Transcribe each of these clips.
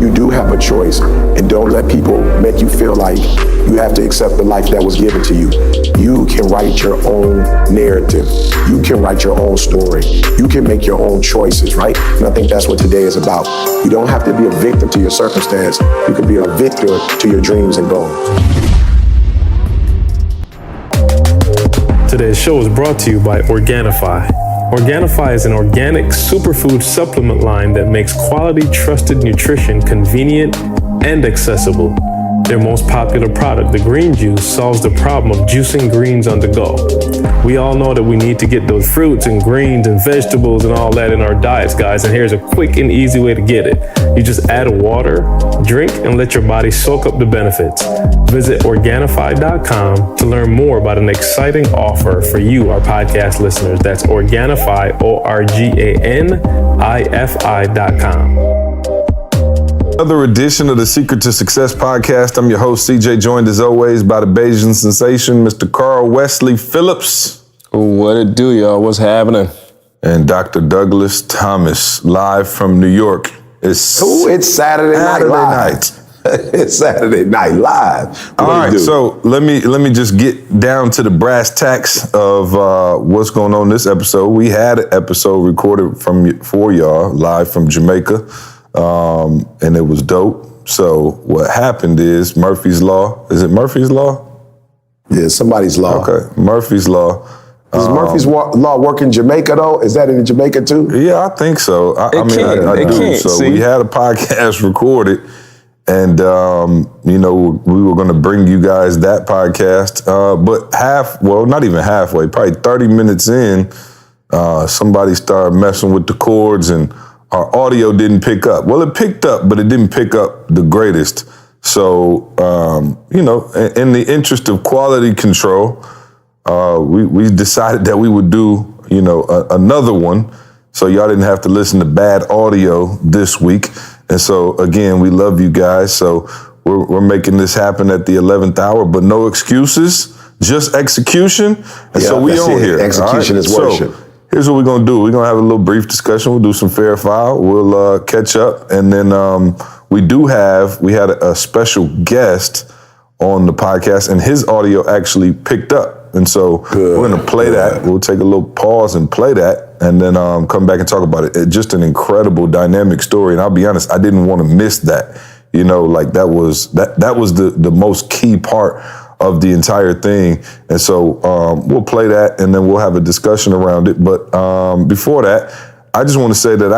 you do have a choice, and don't let people make you feel like you have to accept the life that was given to you. You can write your own narrative. You can write your own story. You can make your own choices, right? And I think that's what today is about. You don't have to be a victim to your circumstance. You can be a victor to your dreams and goals. Today's show is brought to you by Organifi. Organifi is an organic superfood supplement line that makes quality, trusted nutrition convenient and accessible. Their most popular product, the green juice, solves the problem of juicing greens on the go. We all know that we need to get those fruits and greens and vegetables and all that in our diets, guys, and here's a quick and easy way to get it. You just add water, drink, and let your body soak up the benefits. Visit Organifi.com to learn more about an exciting offer for you, our podcast listeners. That's Organifi, Organifi.com. Another edition of the Secret to Success podcast. I'm your host, CJ, joined as always by the Bayesian sensation, Mr. Carl Wesley Phillips. What it do, y'all? What's happening? And Dr. Douglas Thomas, live from New York. It's Saturday night live. It's Saturday night live. All right, so let me just get down to the brass tacks of what's going on this episode. We had an episode recorded for y'all live from Jamaica. And it was dope. So what happened is Murphy's Law. Is it Murphy's Law? Yeah, somebody's law. Okay, Murphy's Law. Does Murphy's Law work in Jamaica though? Is that in Jamaica too? Yeah, I think so. I do. So we had a podcast recorded, and we were going to bring you guys that podcast. But not even halfway, probably 30 minutes in, somebody started messing with the chords and our audio didn't pick up. Well, it picked up, but it didn't pick up the greatest. So, in the interest of quality control, we decided that we would do, another one. So y'all didn't have to listen to bad audio this week. And so, again, we love you guys. So we're making this happen at the 11th hour, but no excuses, just execution. And so we on here. Execution is worship. So, here's what we're going to do. We're going to have a little brief discussion. We'll do some fair file. We'll catch up. And then we had a special guest on the podcast, and his audio actually picked up. And so we're going to play that. We'll take a little pause and play that, and then come back and talk about it. It's just an incredible, dynamic story. And I'll be honest, I didn't want to miss that. That was the most key part of the entire thing. And so we'll play that and then we'll have a discussion around it. But before that, I just want to say that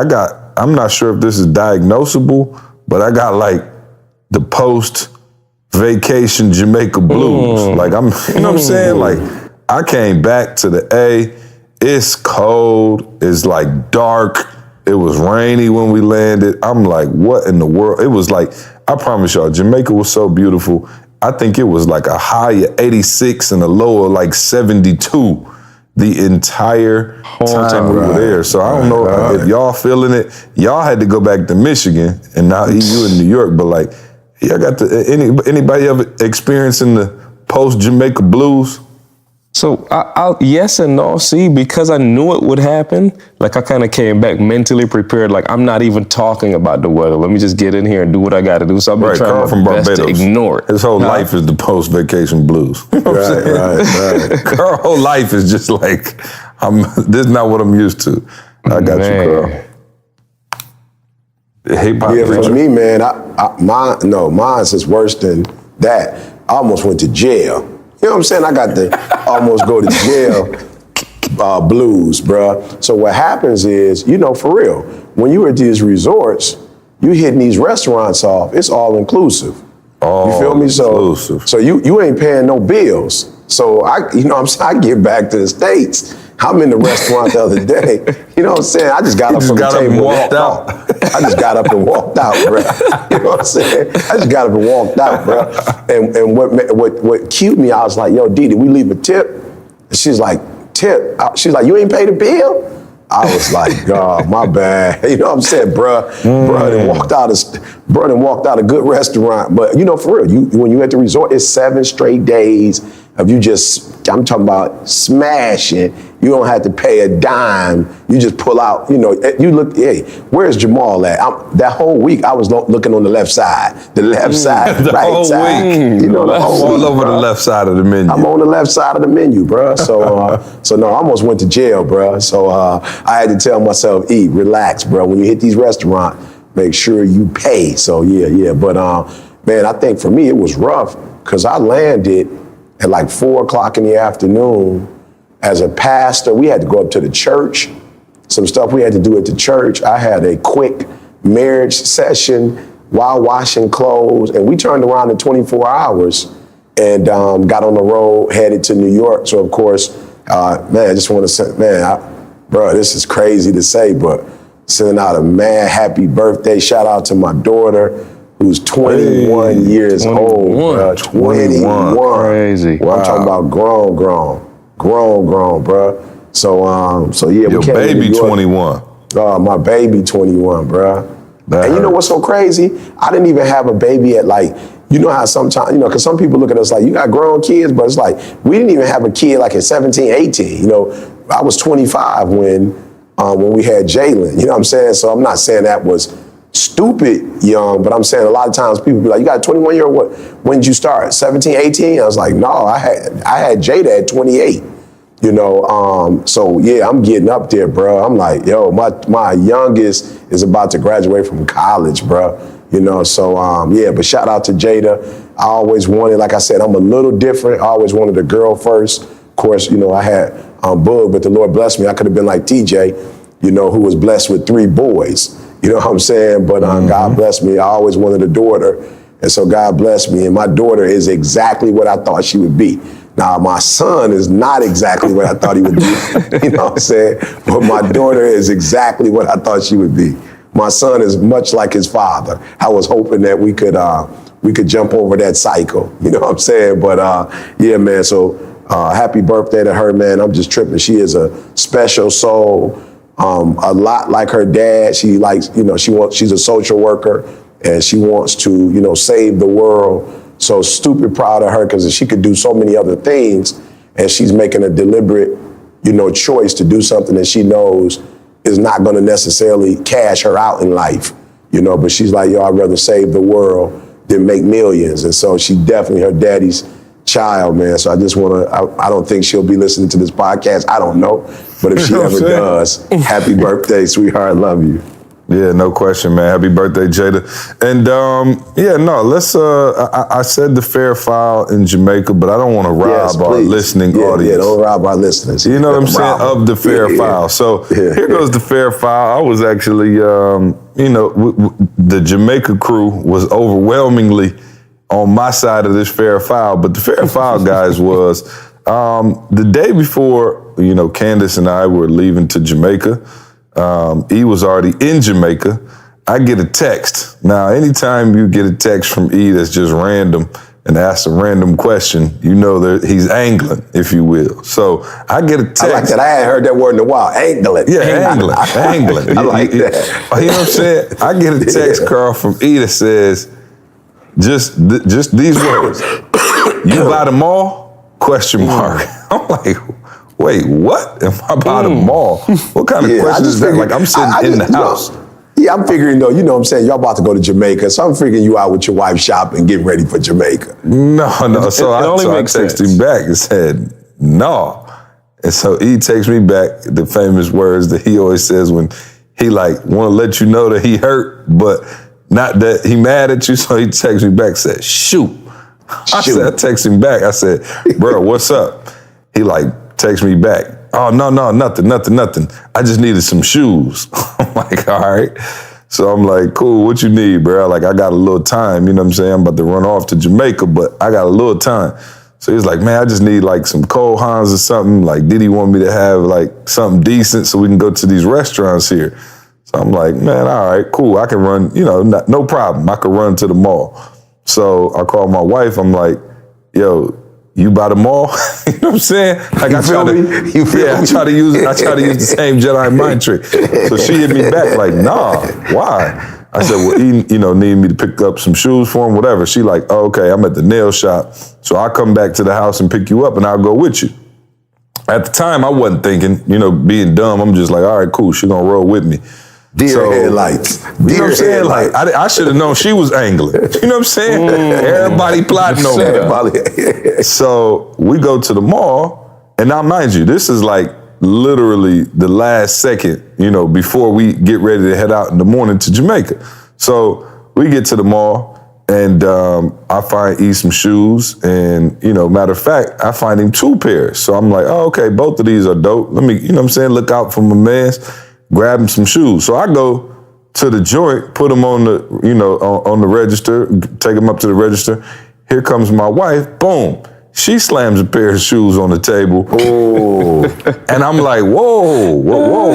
I'm not sure if this is diagnosable, but I got like the post-vacation Jamaica blues. Like you know what I'm saying? Like I came back to the A, it's cold, it's like dark, it was rainy when we landed. I'm like, what in the world? It was like, I promise y'all, Jamaica was so beautiful. I think it was like a high of 86 and a low of like 72 the entire time we were there. So I don't know if y'all feeling it. Y'all had to go back to Michigan, and now you in New York. But like, y'all got anybody ever experiencing the post Jamaica blues? So I'll yes and no. See, because I knew it would happen, like I kind of came back mentally prepared. Like I'm not even talking about the weather. Let me just get in here and do what I got to do. So I've been trying my best to ignore it. His whole life is the post-vacation blues. You know right. Carl's whole life is just like, this is not what I'm used to. I got you, Carl. Hip-hop for me, man, mine's is worse than that. I almost went to jail. You know what I'm saying? I got to almost go to jail blues, bruh. So what happens is, for real, when you at these resorts, you hitting these restaurants off, it's all inclusive. You feel me? So you ain't paying no bills. So I get back to the States. I'm in the restaurant the other day. You know what I'm saying? I just got up from the table and walked out. I just got up and walked out, bro. You know what I'm saying? I just got up and walked out, bro. And what cued me, I was like, yo, Dee, did we leave a tip? And she's like, tip? She's like, you ain't paid a bill? I was like, God, my bad. You know what I'm saying, bruh? Bruh done walked out a good restaurant. But for real, when you at the resort, it's 7 straight days of you just, I'm talking about smashing. You don't have to pay a dime. You just pull out, you know, you look, hey, where's Jamal at? That whole week, I was looking on the left side. The left side, the right whole side. Week. You know, the whole all week, over bro. the left side of the menu. I'm on the left side of the menu, bro. So no, I almost went to jail, bro. So I had to tell myself, eat, relax, bro. When you hit these restaurants, make sure you pay. So yeah. But man, I think for me, it was rough because I landed at like 4 o'clock in the afternoon. As a pastor, we had to go up to the church. Some stuff we had to do at the church. I had a quick marriage session while washing clothes, and we turned around in 24 hours and got on the road, headed to New York. So of course, man, I just want to say, man, bro, this is crazy to say, but sending out a mad happy birthday shout out to my daughter, who's 21 years old, bro. 21. Crazy. Wow. I'm talking about grown, bro. So yeah, your we came baby to New York. 21. My baby 21, bro. And you know what's so crazy? I didn't even have a baby at like, you know how sometimes, you know, because some people look at us like, you got grown kids, but it's like, we didn't even have a kid like at 17, 18. You know, I was 25 when we had Jalen, you know what I'm saying? So I'm not saying that was stupid young, but I'm saying a lot of times people be like, you got a 21-year-old, what? When did you start? 17, 18? I was like, no, I had Jada at 28. You know, so yeah, I'm getting up there, bro. I'm like, yo, my youngest is about to graduate from college, bro. You know, so yeah, but shout out to Jada. I always wanted, like I said, I'm a little different. I always wanted a girl first. Of course, you know, I had Boog, but the Lord blessed me. I could have been like TJ, you know, who was blessed with 3 boys. You know what I'm saying? But God blessed me. I always wanted a daughter. And so God blessed me. And my daughter is exactly what I thought she would be. Now, my son is not exactly what I thought he would be. You know what I'm saying? But my daughter is exactly what I thought she would be. My son is much like his father. I was hoping that we could jump over that cycle. You know what I'm saying? But yeah, man. So happy birthday to her, man. I'm just tripping. She is a special soul. A lot like her dad. She likes, you know, she's a social worker and she wants to, you know, save the world. So stupid proud of her because she could do so many other things and she's making a deliberate, you know, choice to do something that she knows is not going to necessarily cash her out in life, you know, but she's like, yo, I'd rather save the world than make millions. And so she definitely her daddy's child, man. So I just want to, I don't think she'll be listening to this podcast. I don't know. But if she ever does, happy birthday, sweetheart. Love you. Yeah, no question, man. Happy birthday, Jada. And yeah, no, let's, I said the Fair File in Jamaica, but I don't want to rob our listening audience. Yeah, don't rob our listeners. You know what I'm saying? Of the Fair File. So here goes the Fair File. I was actually, you know, the Jamaica crew was overwhelmingly on my side of this Fair File, but the Fair File guys was the day before, you know, Candace and I were leaving to Jamaica. E was already in Jamaica. I get a text. Now, anytime you get a text from E that's just random and asks a random question, you know that he's angling, if you will. So I get a text. I like that. I hadn't heard that word in a while. Angling. Yeah, angling. I like that. You know what I'm saying? I get a text, Carl, from E that says, just these words. You buy the mall? Question mark. I'm like, wait, what? Am I by the mall? What kind of question is that? Like, I'm sitting in the house. Yeah, I'm figuring though, you know what I'm saying? Y'all about to go to Jamaica, so I'm figuring you out with your wife shopping, getting ready for Jamaica. No. So I texted him back and said, no. And so he takes me back the famous words that he always says when he like want to let you know that he hurt, but not that he mad at you. So he texts me back and said, shoot. I text him back. I said, bro, what's up? He like texts me back. Oh, no, nothing. I just needed some shoes. I'm like, all right. So I'm like, cool, what you need, bro? Like, I got a little time, you know what I'm saying? I'm about to run off to Jamaica, but I got a little time. So he's like, man, I just need like some Cole Haans or something. Like, did he want me to have like something decent so we can go to these restaurants here? So I'm like, man, all right, cool. I can run, you know, no problem. I could run to the mall. So I called my wife. I'm like, yo, you by the mall? You know what I'm saying? Like I try to use the same Jedi mind trick. So she hit me back like, nah, why? I said, well, E, need me to pick up some shoes for him, whatever. She like, oh, okay, I'm at the nail shop. So I'll come back to the house and pick you up and I'll go with you. At the time, I wasn't thinking, being dumb. I'm just like, all right, cool, she gonna roll with me. Deer headlights. You know what I'm saying? Like, I should have known she was angling. You know what I'm saying? Everybody plotting over me. So we go to the mall, and now mind you, this is like literally the last second, before we get ready to head out in the morning to Jamaica. So we get to the mall, and I find E some shoes, and matter of fact, I find him 2 pairs. So I'm like, oh, okay, both of these are dope. Let me, look out for my mans. Grab him some shoes. So I go to the joint, put them on the, on the register, take them up to the register. Here comes my wife, boom. She slams a pair of shoes on the table. Oh. And I'm like, whoa,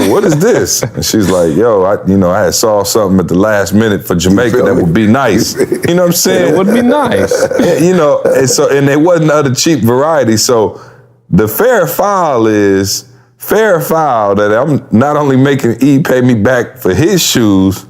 what is this? And she's like, yo, I had saw something at the last minute for Jamaica that would be nice. You know what I'm saying? It would be nice. And there wasn't other cheap variety. So the fair foul that I'm not only making E pay me back for his shoes,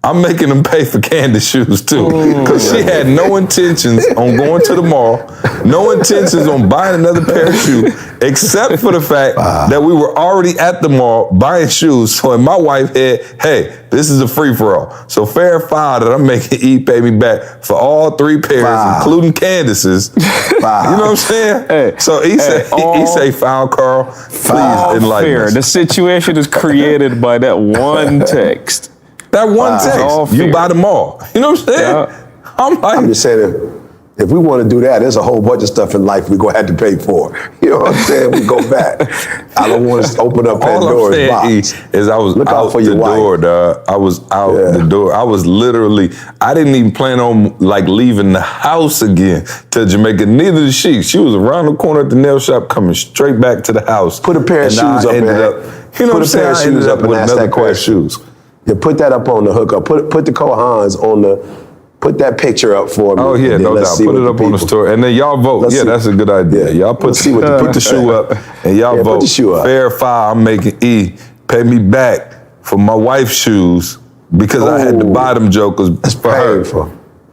I'm making him pay for Candace's shoes too. Because she had no intentions on going to the mall, no intentions on buying another pair of shoes, except for the fact that we were already at the mall buying shoes. So in my wife's head, hey, this is a free-for-all. So fair foul that I'm making E pay me back for all 3 pairs, including Candace's. You know what I'm saying? Hey, so he say foul, Carl. Please enlighten us. The situation is created by that one text. That one text, you buy them all. You know what I'm saying? Yeah. I'm just saying, if we want to do that, there's a whole bunch of stuff in life we're going to have to pay for. You know what I'm saying? We go back. I don't want to open up Pandora's box. Is I was Look out for the your door, wife. dog. I was out the door. I was literally, I didn't even plan on leaving the house again to Jamaica. Neither did she. She was around the corner at the nail shop coming straight back to the house. Put a pair of shoes up you know what I'm saying? I ended up with another pair of shoes. Yeah, put that up on the hookup. Put the Kohans on put that picture up for me. Oh yeah, no doubt. Put it up on the story. And then y'all vote. That's a good idea. Y'all put the shoe up and y'all vote. Put the shoe up. Fair foul, I'm making E pay me back for my wife's shoes because I had to buy them jokers for her.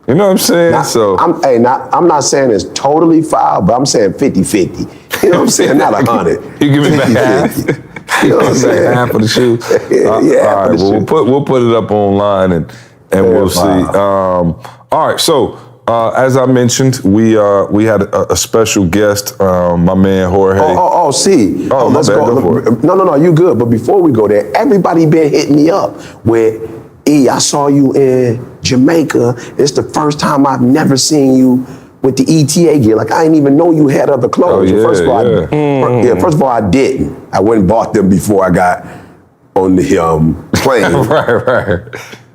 You know what I'm saying? I'm not saying it's totally foul, but I'm saying 50-50. You know what I'm saying? Not 100. You give me back half. You know what I'm saying? Half of the shoes. All right. Well, we'll put it up online and we'll see. All right. So as I mentioned, we had a special guest, my man Jorge. Let's go. No, you good. But before we go there, everybody been hitting me up with E. I saw you in Jamaica. It's the first time I've never seen you with the ETA gear. Like, I didn't even know you had other clothes. First of all, I didn't. I went and bought them before I got on the plane. Right.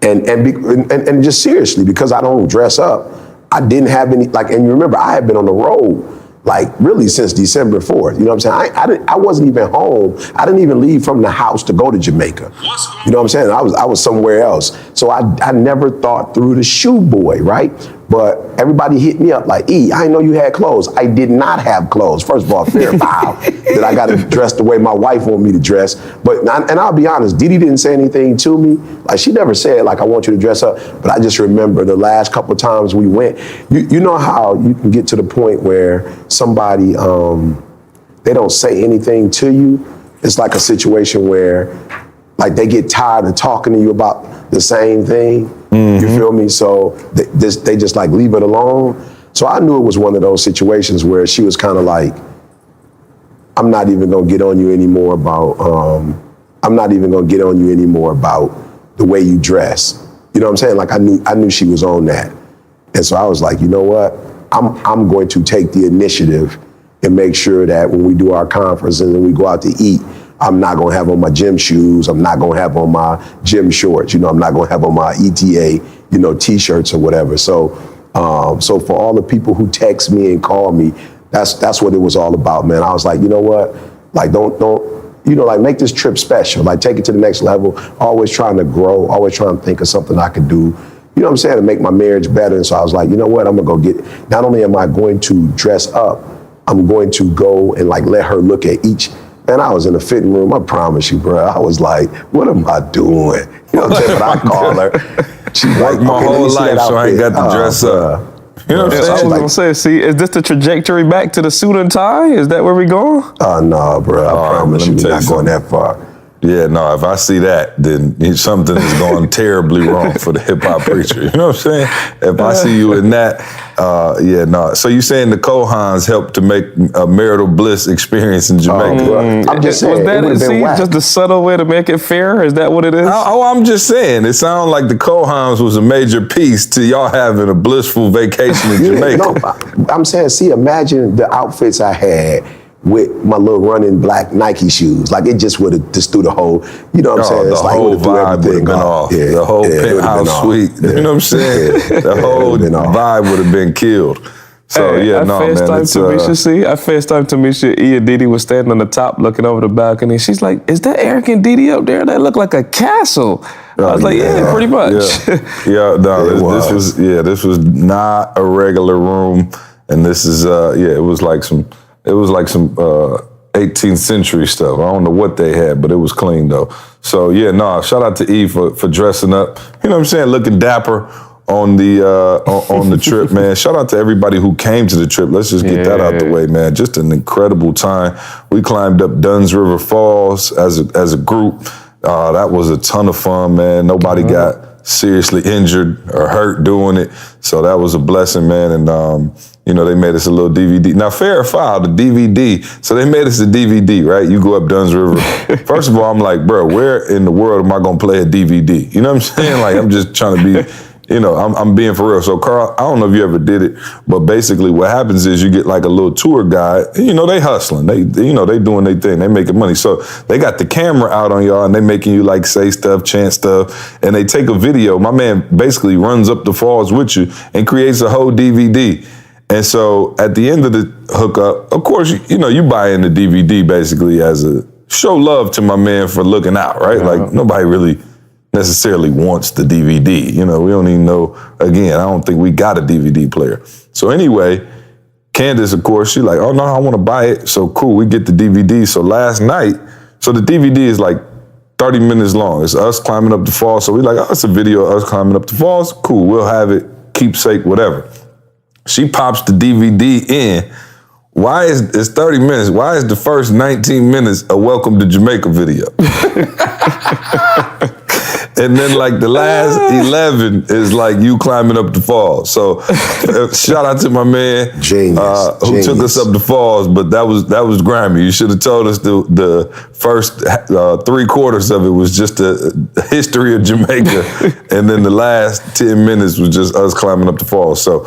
And just seriously, because I don't dress up, I didn't have any, and you remember, I had been on the road, really since December 4th. You know what I'm saying? I wasn't even home. I didn't even leave from the house to go to Jamaica. You know what I'm saying? I was somewhere else. So I never thought through the shoe boy, right? But everybody hit me up like, E, I didn't know you had clothes. I did not have clothes. First of all, fair foul that I got to dress the way my wife wanted me to dress. And I'll be honest, Didi didn't say anything to me. Like, she never said, I want you to dress up. But I just remember the last couple of times we went, you know how you can get to the point where somebody, they don't say anything to you. It's like a situation where, they get tired of talking to you about the same thing. Mm-hmm. You feel me? So they just leave it alone. So I knew it was one of those situations where she was kind of like, I'm not even gonna get on you anymore about the way you dress. You know what I'm saying? I knew she was on that. And so I was like, you know what? I'm going to take the initiative and make sure that when we do our conferences and we go out to eat, I'm not gonna have on my gym shoes. I'm not gonna have on my gym shorts. I'm not gonna have on my ETA, t-shirts or whatever. So for all the people who text me and call me, that's what it was all about, man. I was like, you know what? Don't make this trip special. Take it to the next level. Always trying to grow. Always trying to think of something I could do. You know what I'm saying? To make my marriage better. And so I was like, you know what? I'm gonna go get. Not only am I going to dress up, I'm going to go and let her look at each. And I was in the fitting room, I promise you, bro. I was like, what am I doing? You know what I'm saying? But I call her. Worked my whole life, so I ain't got to dress up. You know what I'm saying? I was gonna say, see, is this the trajectory back to the suit and tie? Is that where we going? Oh, no, bro. I promise you, we're not going that far. Yeah, no, if I see that, then something is going terribly wrong for the hip-hop preacher. You know what I'm saying? If I see you in that, yeah, no. So you saying the Kohans helped to make a marital bliss experience in Jamaica? I'm just saying, was that it just the subtle way to make it fair? Is that what it is? I'm just saying. It sounds like the Kohans was a major piece to y'all having a blissful vacation in Jamaica. No, I'm saying, see, imagine the outfits I had with my little running black Nike shoes. Like, it just would have just threw the whole, you know what I'm saying? It's the like whole vibe would have been off. Yeah, the whole penthouse suite. Yeah. You know what I'm saying? The whole vibe would have been killed. So, hey, yeah, no, man. I FaceTimed Tamisha. E and Didi was standing on the top looking over the balcony. She's like, is that Eric and Didi up there? That look like a castle. I was like, yeah, pretty much. Yeah, no, this was not a regular room. And this is, it was like some 18th century stuff. I don't know what they had, but it was clean though. So yeah, no, shout out to E for dressing up. You know what I'm saying? Looking dapper on the trip, man. Shout out to everybody who came to the trip. Let's just get that out the way, man. Just an incredible time. We climbed up Dunn's River Falls as a group. That was a ton of fun, man. Nobody got seriously injured or hurt doing it. So that was a blessing, man. And you know, they made us a little DVD. Now, fair or foul, the DVD. So they made us a DVD, right? You go up Dunn's River. First of all, I'm like, bro, where in the world am I gonna play a DVD? You know what I'm saying? Like, I'm just trying to be, you know, I'm being for real. So, Carl, I don't know if you ever did it, but basically what happens is you get like a little tour guide. And, you know, they hustling. They doing their thing. They making money. So they got the camera out on y'all and they making you like say stuff, chant stuff, and they take a video. My man basically runs up the falls with you and creates a whole DVD. And so at the end of the hookup, of course, you know, you buy in the DVD basically as a show love to my man for looking out, right? Like nobody really necessarily wants the DVD. You know, we don't even know, again, I don't think we got a DVD player. So anyway, Candace, of course, she like, oh no, I want to buy it. So cool, we get the DVD. So last night, so the DVD is like 30 minutes long. It's us climbing up the falls. So we like, oh, it's a video of us climbing up the falls. Cool, we'll have it, keepsake, whatever. She pops the DVD in. Why is it's 30 minutes? Why is the first 19 minutes a Welcome to Jamaica video? And then like the last 11 is like you climbing up the falls. So shout out to my man who took us up the falls, but that was grimy. You should have told us the first 3/4 of it was just the history of Jamaica. And then the last 10 minutes was just us climbing up the falls. So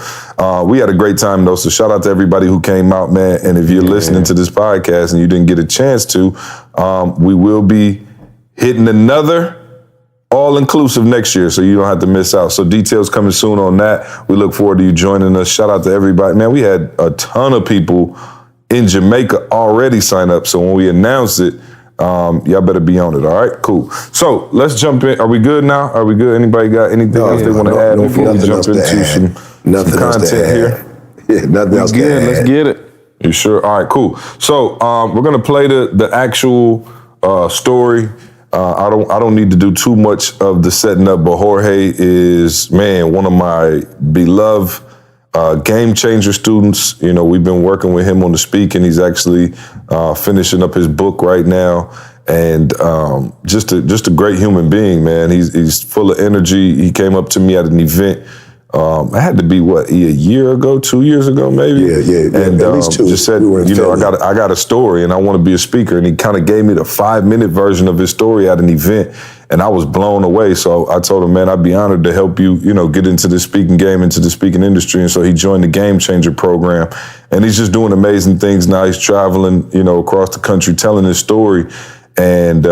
we had a great time though. So shout out to everybody who came out, man. And if you're listening to this podcast and you didn't get a chance to, we will be hitting another all-inclusive next year, so you don't have to miss out. So details coming soon on that. We look forward to you joining us. Shout out to everybody. Man, we had a ton of people in Jamaica already sign up, so when we announce it, y'all better be on it, all right? Cool. So let's jump in. Are we good now? Are we good? Anybody got anything else they want to add before we jump into some content here? Yeah, nothing else to add. Let's get it. You sure? All right, cool. So we're going to play the actual story. I don't need to do too much of the setting up, but Jorge is, man, one of my beloved Game Changer students. You know, we've been working with him on the speaking. He's actually finishing up his book right now, and just a great human being, man. He's full of energy. He came up to me at an event. It had to be a year ago, 2 years ago, maybe. Yeah. And at least 2. Just said, you know, I got a story and I want to be a speaker. And he kind of gave me the 5-minute version of his story at an event, and I was blown away. So I told him, man, I'd be honored to help you, you know, get into the speaking game, into the speaking industry. And so he joined the Game Changer program, and he's just doing amazing things now. He's traveling, you know, across the country, telling his story, and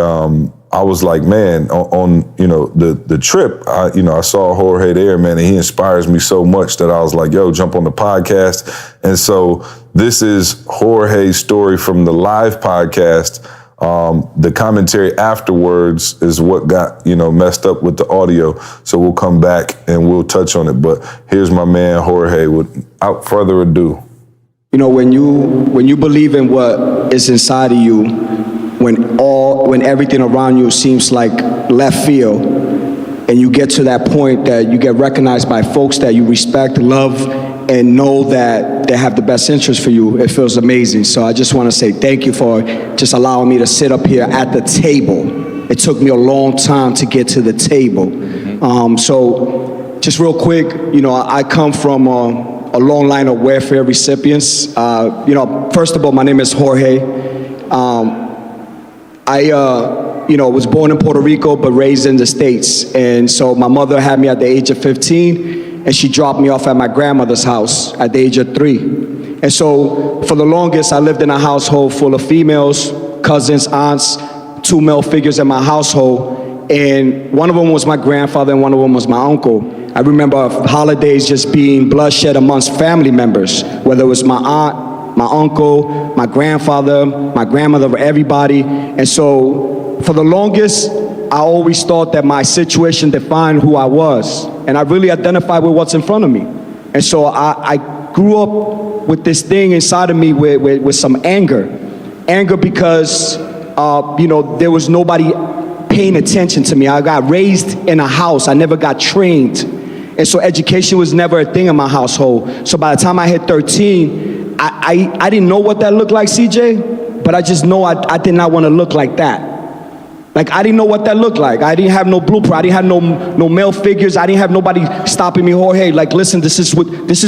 I was like, man, on you know the trip, I saw Jorge there, man, and he inspires me so much that I was like, yo, jump on the podcast. And so this is Jorge's story from the live podcast. The commentary afterwards is what got, you know, messed up with the audio. So we'll come back and we'll touch on it. But here's my man Jorge without further ado. You know, when you believe in what is inside of you, when everything around you seems like left field, and you get to that point that you get recognized by folks that you respect, love, and know that they have the best interest for you, it feels amazing. So I just want to say thank you for just allowing me to sit up here at the table. It took me a long time to get to the table. So just real quick, I come from a long line of welfare recipients. First of all, my name is Jorge. I was born in Puerto Rico, but raised in the States. And so my mother had me at the age of 15, and she dropped me off at my grandmother's house at the age of 3. And so for the longest, I lived in a household full of females, cousins, aunts, 2 male figures in my household. And one of them was my grandfather, and one of them was my uncle. I remember holidays just being bloodshed amongst family members, whether it was my aunt, my uncle, my grandfather, my grandmother, everybody. And so for the longest, I always thought that my situation defined who I was. And I really identified with what's in front of me. And so I grew up with this thing inside of me with some anger. Anger because, there was nobody paying attention to me. I got raised in a house. I never got trained. And so education was never a thing in my household. So by the time I hit 13, I didn't know what that looked like, CJ, but I just know I did not want to look like that. Like, I didn't know what that looked like. I didn't have no blueprint. I didn't have no male figures. I didn't have nobody stopping me. Oh, hey, like, listen, this is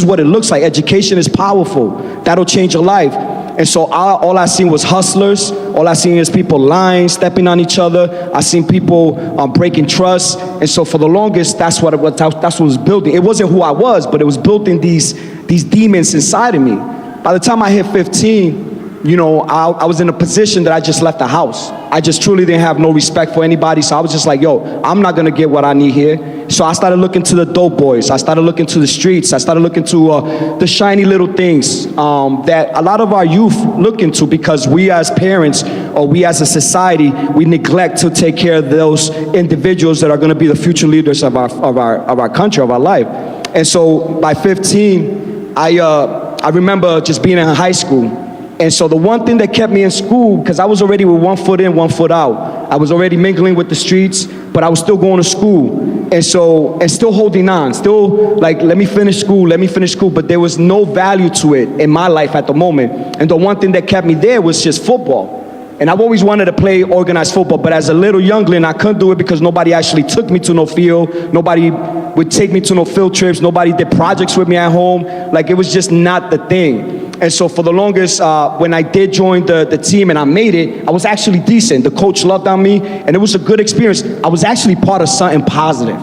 what it looks like. Education is powerful. That'll change your life. And so all I seen was hustlers. All I seen is people lying, stepping on each other. I seen people breaking trust. And so for the longest, that's what was building. It wasn't who I was, but it was building these demons inside of me. By the time I hit 15, I was in a position that I just left the house. I just truly didn't have no respect for anybody. So I was just like, I'm not going to get what I need here. So I started looking to the dope boys. I started looking to the streets. I started looking to the shiny little things that a lot of our youth look into, because we as parents or we as a society, we neglect to take care of those individuals that are going to be the future leaders of our country, of our life. And so by 15, I remember just being in high school. And so the one thing that kept me in school, because I was already with one foot in, one foot out. I was already mingling with the streets, but I was still going to school. And still holding on, still like, let me finish school. But there was no value to it in my life at the moment. And the one thing that kept me there was just football. And I've always wanted to play organized football, but as a little youngling, I couldn't do it because nobody actually took me to no field. Nobody would take me to no field trips. Nobody did projects with me at home. Like, it was just not the thing. And so for the longest, when I did join the team and I made it, I was actually decent. The coach loved on me, and it was a good experience. I was actually part of something positive.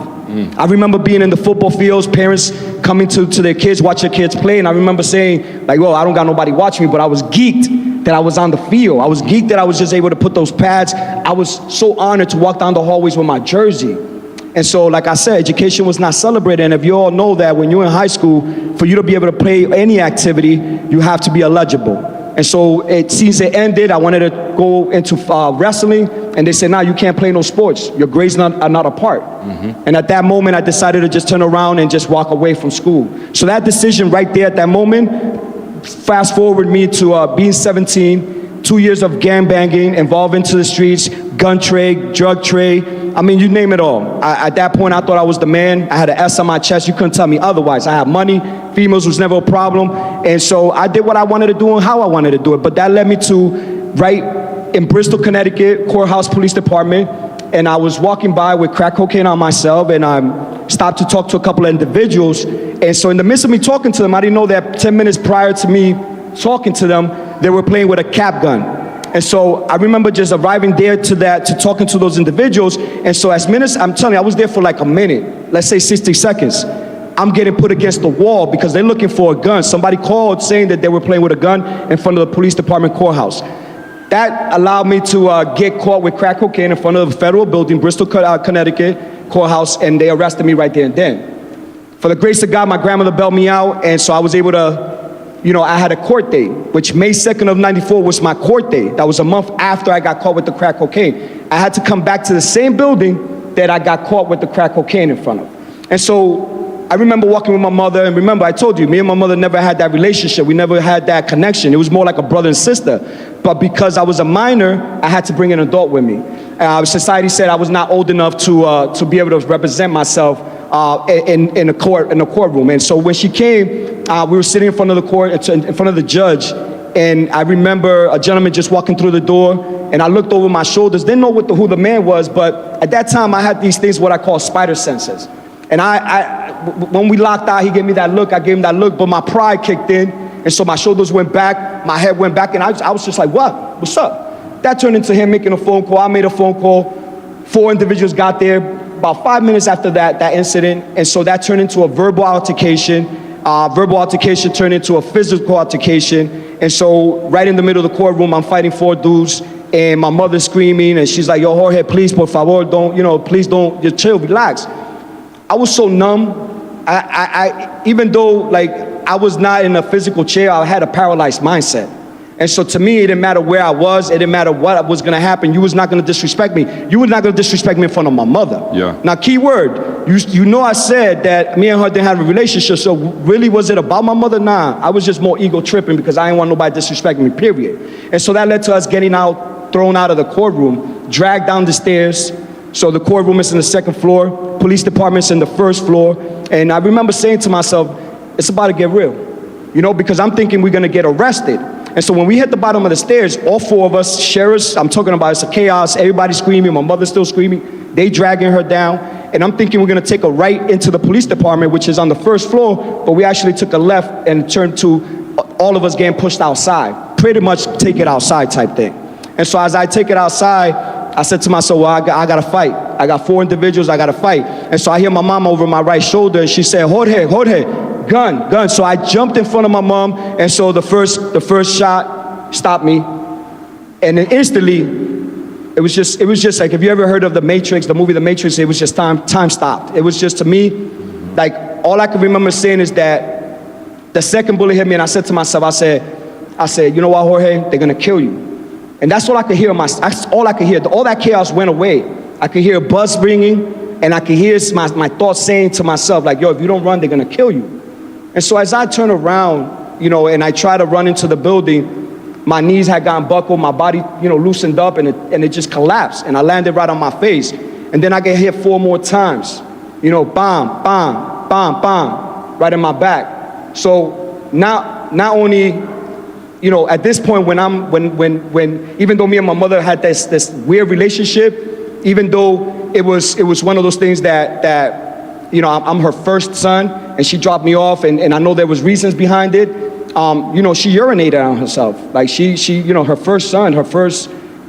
I remember being in the football fields, parents coming to their kids, watch their kids play, and I remember saying, like, well, I don't got nobody watching me, but I was geeked that I was on the field. I was geeked that I was just able to put those pads. I was so honored to walk down the hallways with my jersey. And so, like I said, education was not celebrated. And if you all know that when you're in high school, for you to be able to play any activity, you have to be eligible. And so since it ended, I wanted to go into wrestling. And they said, no, you can't play no sports. Your grades are not a part. And at that moment, I decided to just turn around and just walk away from school. So that decision right there at that moment, fast forward me to being 17, 2 years of gangbanging, involved into the streets, gun trade, drug trade. I mean, you name it all. At that point, I thought I was the man. I had an S on my chest. You couldn't tell me otherwise. I had money. Females was never a problem. And so I did what I wanted to do and how I wanted to do it. But that led me to right in Bristol, Connecticut, Courthouse Police Department. And I was walking by with crack cocaine on myself, and I stopped to talk to a couple of individuals. And so in the midst of me talking to them, I didn't know that 10 minutes prior to me talking to them, they were playing with a cap gun. And so I remember just arriving there to talking to those individuals. And so I'm telling you, I was there for like a minute, let's say 60 seconds. I'm getting put against the wall because they're looking for a gun. Somebody called saying that they were playing with a gun in front of the police department courthouse. That allowed me to get caught with crack cocaine in front of the federal building, Bristol, Connecticut courthouse, and they arrested me right there and then. For the grace of God, my grandmother bailed me out, and so I was able to, I had a court date, which May 2nd of 94 was my court date. That was a month after I got caught with the crack cocaine. I had to come back to the same building that I got caught with the crack cocaine in front of. And so I remember walking with my mother, and remember, I told you, me and my mother never had that relationship. We never had that connection. It was more like a brother and sister. But because I was a minor, I had to bring an adult with me. Society said I was not old enough to be able to represent myself in the courtroom. And so when she came, we were sitting in front of the court, in front of the judge, and I remember a gentleman just walking through the door, and I looked over my shoulders, didn't know who the man was, but at that time I had these things, what I call spider senses. And when we locked eye, he gave me that look, I gave him that look, but my pride kicked in, and so my shoulders went back, my head went back, and I was just like, what? What's up? That turned into him making a phone call. I made a phone call. 4 individuals got there about 5 minutes after that incident, and so that turned into a verbal altercation. Verbal altercation turned into a physical altercation, and so right in the middle of the courtroom, I'm fighting 4 dudes, and my mother's screaming, and she's like, yo, Jorge, please, por favor, please don't, just chill, relax. I was so numb. I even though like I was not in a physical chair, I had a paralyzed mindset. And so to me, it didn't matter where I was, it didn't matter what was gonna happen, you was not gonna disrespect me. You were not gonna disrespect me in front of my mother. Yeah. Now, key word, you know I said that me and her didn't have a relationship, so really was it about my mother? Nah, I was just more ego tripping because I didn't want nobody disrespecting me, period. And so that led to us getting thrown out of the courtroom, dragged down the stairs. So the courtroom is in the 2nd floor, police department's in the 1st floor, and I remember saying to myself, it's about to get real, because I'm thinking we're gonna get arrested. And so when we hit the bottom of the stairs, all 4 of us, sheriffs, I'm talking about it's a chaos, everybody screaming, my mother's still screaming, they dragging her down, and I'm thinking we're gonna take a right into the police department, which is on the 1st floor, but we actually took a left and turned to all of us getting pushed outside, pretty much take it outside type thing. And so as I take it outside, I said to myself, well, I gotta fight. I got 4 individuals, I gotta fight. And so I hear my mom over my right shoulder, and she said, Jorge, gun. So I jumped in front of my mom, and so the first shot stopped me. And then instantly, it was just like, have you ever heard of The Matrix, the movie The Matrix? It was just time stopped. It was just, to me, like, all I can remember saying is that the second bullet hit me, and I said to myself, I said, you know what, Jorge, they're gonna kill you. And that's all I could hear. That's all I could hear. All that chaos went away. I could hear a buzz ringing, and I could hear my thoughts saying to myself, like, yo, if you don't run, they're gonna kill you. And so as I turn around, and I try to run into the building, my knees had gotten buckled, my body, loosened up, and it just collapsed, and I landed right on my face. And then I get hit 4 more times, bam, bam, bam, bam, right in my back. So not only, at this point when even though me and my mother had this weird relationship, even though it was one of those things that I'm her first son, and she dropped me off, and I know there was reasons behind it. She urinated on herself. Like she her first son, her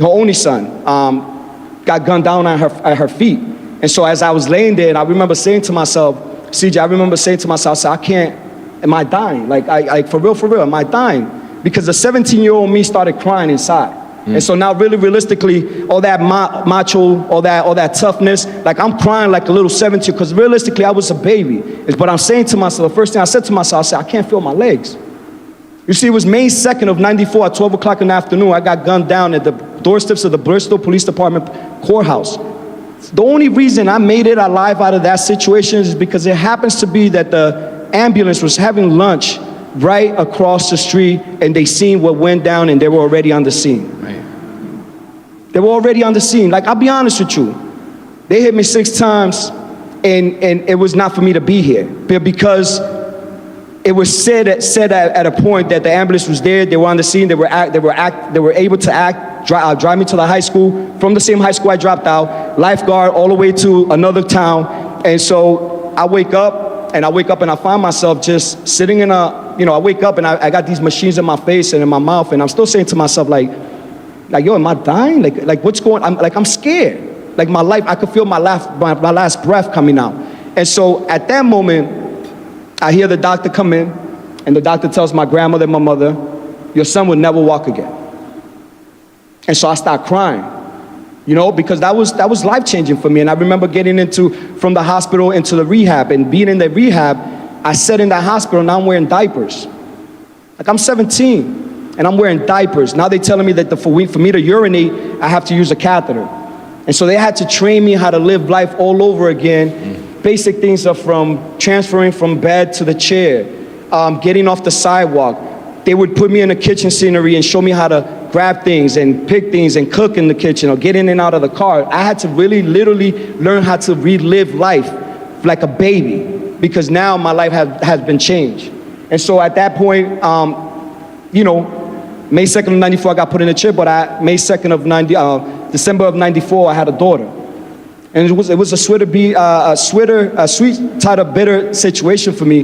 only son, got gunned down at her feet. And so as I was laying there, and I remember saying to myself, CJ, I said, I can't, am I dying? Like for real, am I dying? Because the 17-year-old me started crying inside. And so now really realistically, all that macho, all that toughness, like I'm crying like a little 17, because realistically I was a baby. But I'm saying to myself, the first thing I said to myself, I said, I can't feel my legs. You see, it was May 2nd of '94 at 12 o'clock in the afternoon, I got gunned down at the doorsteps of the Bristol Police Department courthouse. The only reason I made it alive out of that situation is because it happens to be that the ambulance was having lunch right across the street, and they seen what went down, and they were already on the scene. Right. They were already on the scene. Like, I'll be honest with you, they hit me 6 times, and it was not for me to be here, because it was said at a point that the ambulance was there, they were on the scene, they were able to drive me to the high school, from the same high school I dropped out, lifeguard all the way to another town. And so I wake up and I find myself just sitting in I wake up and I got these machines in my face and in my mouth, and I'm still saying to myself, like, yo, am I dying? Like what's going on? I'm scared. Like my life, I could feel my last breath coming out. And so at that moment, I hear the doctor come in, and the doctor tells my grandmother and my mother, your son will never walk again. And so I start crying, because that was life-changing for me. And I remember getting from the hospital into the rehab, and being in the rehab, I sat in that hospital, and I'm wearing diapers. Like, I'm 17, and I'm wearing diapers. Now they're telling me that for me to urinate, I have to use a catheter. And so they had to train me how to live life all over again. Basic things are from transferring from bed to the chair, getting off the sidewalk. They would put me in a kitchen scenery and show me how to grab things and pick things and cook in the kitchen or get in and out of the car. I had to really literally learn how to relive life like a baby, because now my life has been changed. And so at that point, you know, May 2nd of 94, I got put in a chair, but December of 94, I had a daughter. And it was a sweet, tighter, bitter situation for me.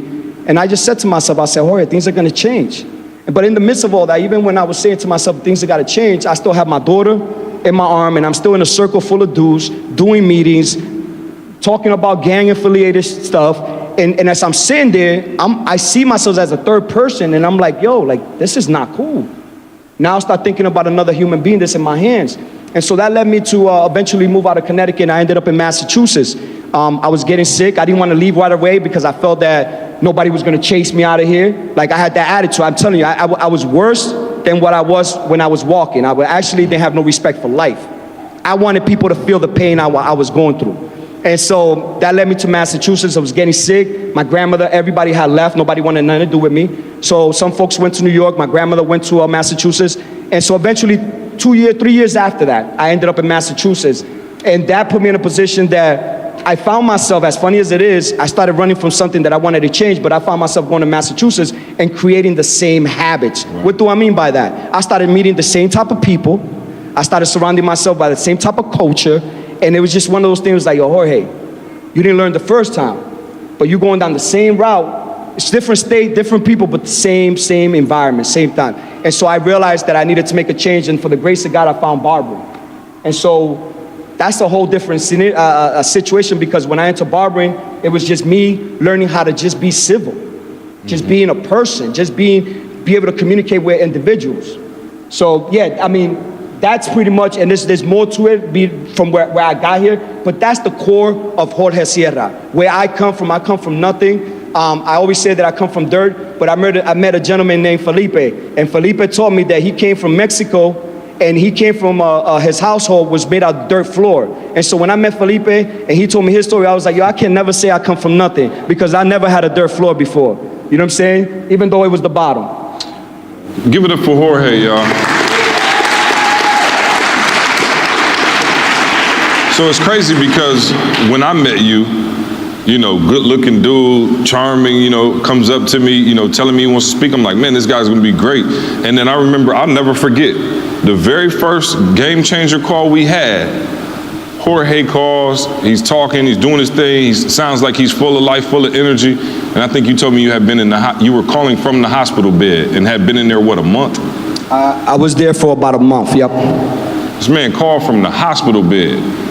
And I just said to myself, I said, Jorge, things are gonna change. But in the midst of all that, even when I was saying to myself, things are gotta change, I still have my daughter in my arm, and I'm still in a circle full of dudes, doing meetings, talking about gang-affiliated stuff. And as I'm sitting there, I see myself as a third person, and I'm like, yo, like, this is not cool. Now I start thinking about another human being that's in my hands. And so that led me to eventually move out of Connecticut, and I ended up in Massachusetts. I was getting sick. I didn't want to leave right away because I felt that nobody was going to chase me out of here. Like, I had that attitude. I'm telling you, I was worse than what I was when I was walking. I actually didn't have no respect for life. I wanted people to feel the pain I was going through. And so that led me to Massachusetts. I was getting sick. My grandmother, everybody had left. Nobody wanted nothing to do with me. So some folks went to New York. My grandmother went to Massachusetts. And so eventually, 3 years after that, I ended up in Massachusetts. And that put me in a position that I found myself, as funny as it is, I started running from something that I wanted to change, but I found myself going to Massachusetts and creating the same habits. Right. What do I mean by that? I started meeting the same type of people. I started surrounding myself by the same type of culture. And it was just one of those things like, yo, Jorge, you didn't learn the first time, but you're going down the same route. It's different state, different people, but the same environment, same time. And so I realized that I needed to make a change, and for the grace of God, I found barbering. And so that's a whole different situation, because when I entered barbering, it was just me learning how to just be civil, just being a person, just be able to communicate with individuals. So yeah, I mean, that's pretty much, and there's more to it from where I got here, but that's the core of Jorge Sierra. Where I come from nothing. I always say that I come from dirt, but I met a gentleman named Felipe, and Felipe told me that he came from Mexico, and he came from, his household was made out of dirt floor. And so when I met Felipe, and he told me his story, I was like, yo, I can never say I come from nothing, because I never had a dirt floor before. You know what I'm saying? Even though it was the bottom. Give it up for Jorge, y'all. So it's crazy because when I met you, you know, good looking dude, charming, you know, comes up to me, you know, telling me he wants to speak. I'm like, man, this guy's gonna be great. And then I remember, I'll never forget, the very first Game Changer call we had, Jorge calls, he's talking, he's doing his thing, he sounds like he's full of life, full of energy. And I think you told me you had been you were calling from the hospital bed and had been in there, what, a month? I was there for about a month, yep. This man called from the hospital bed.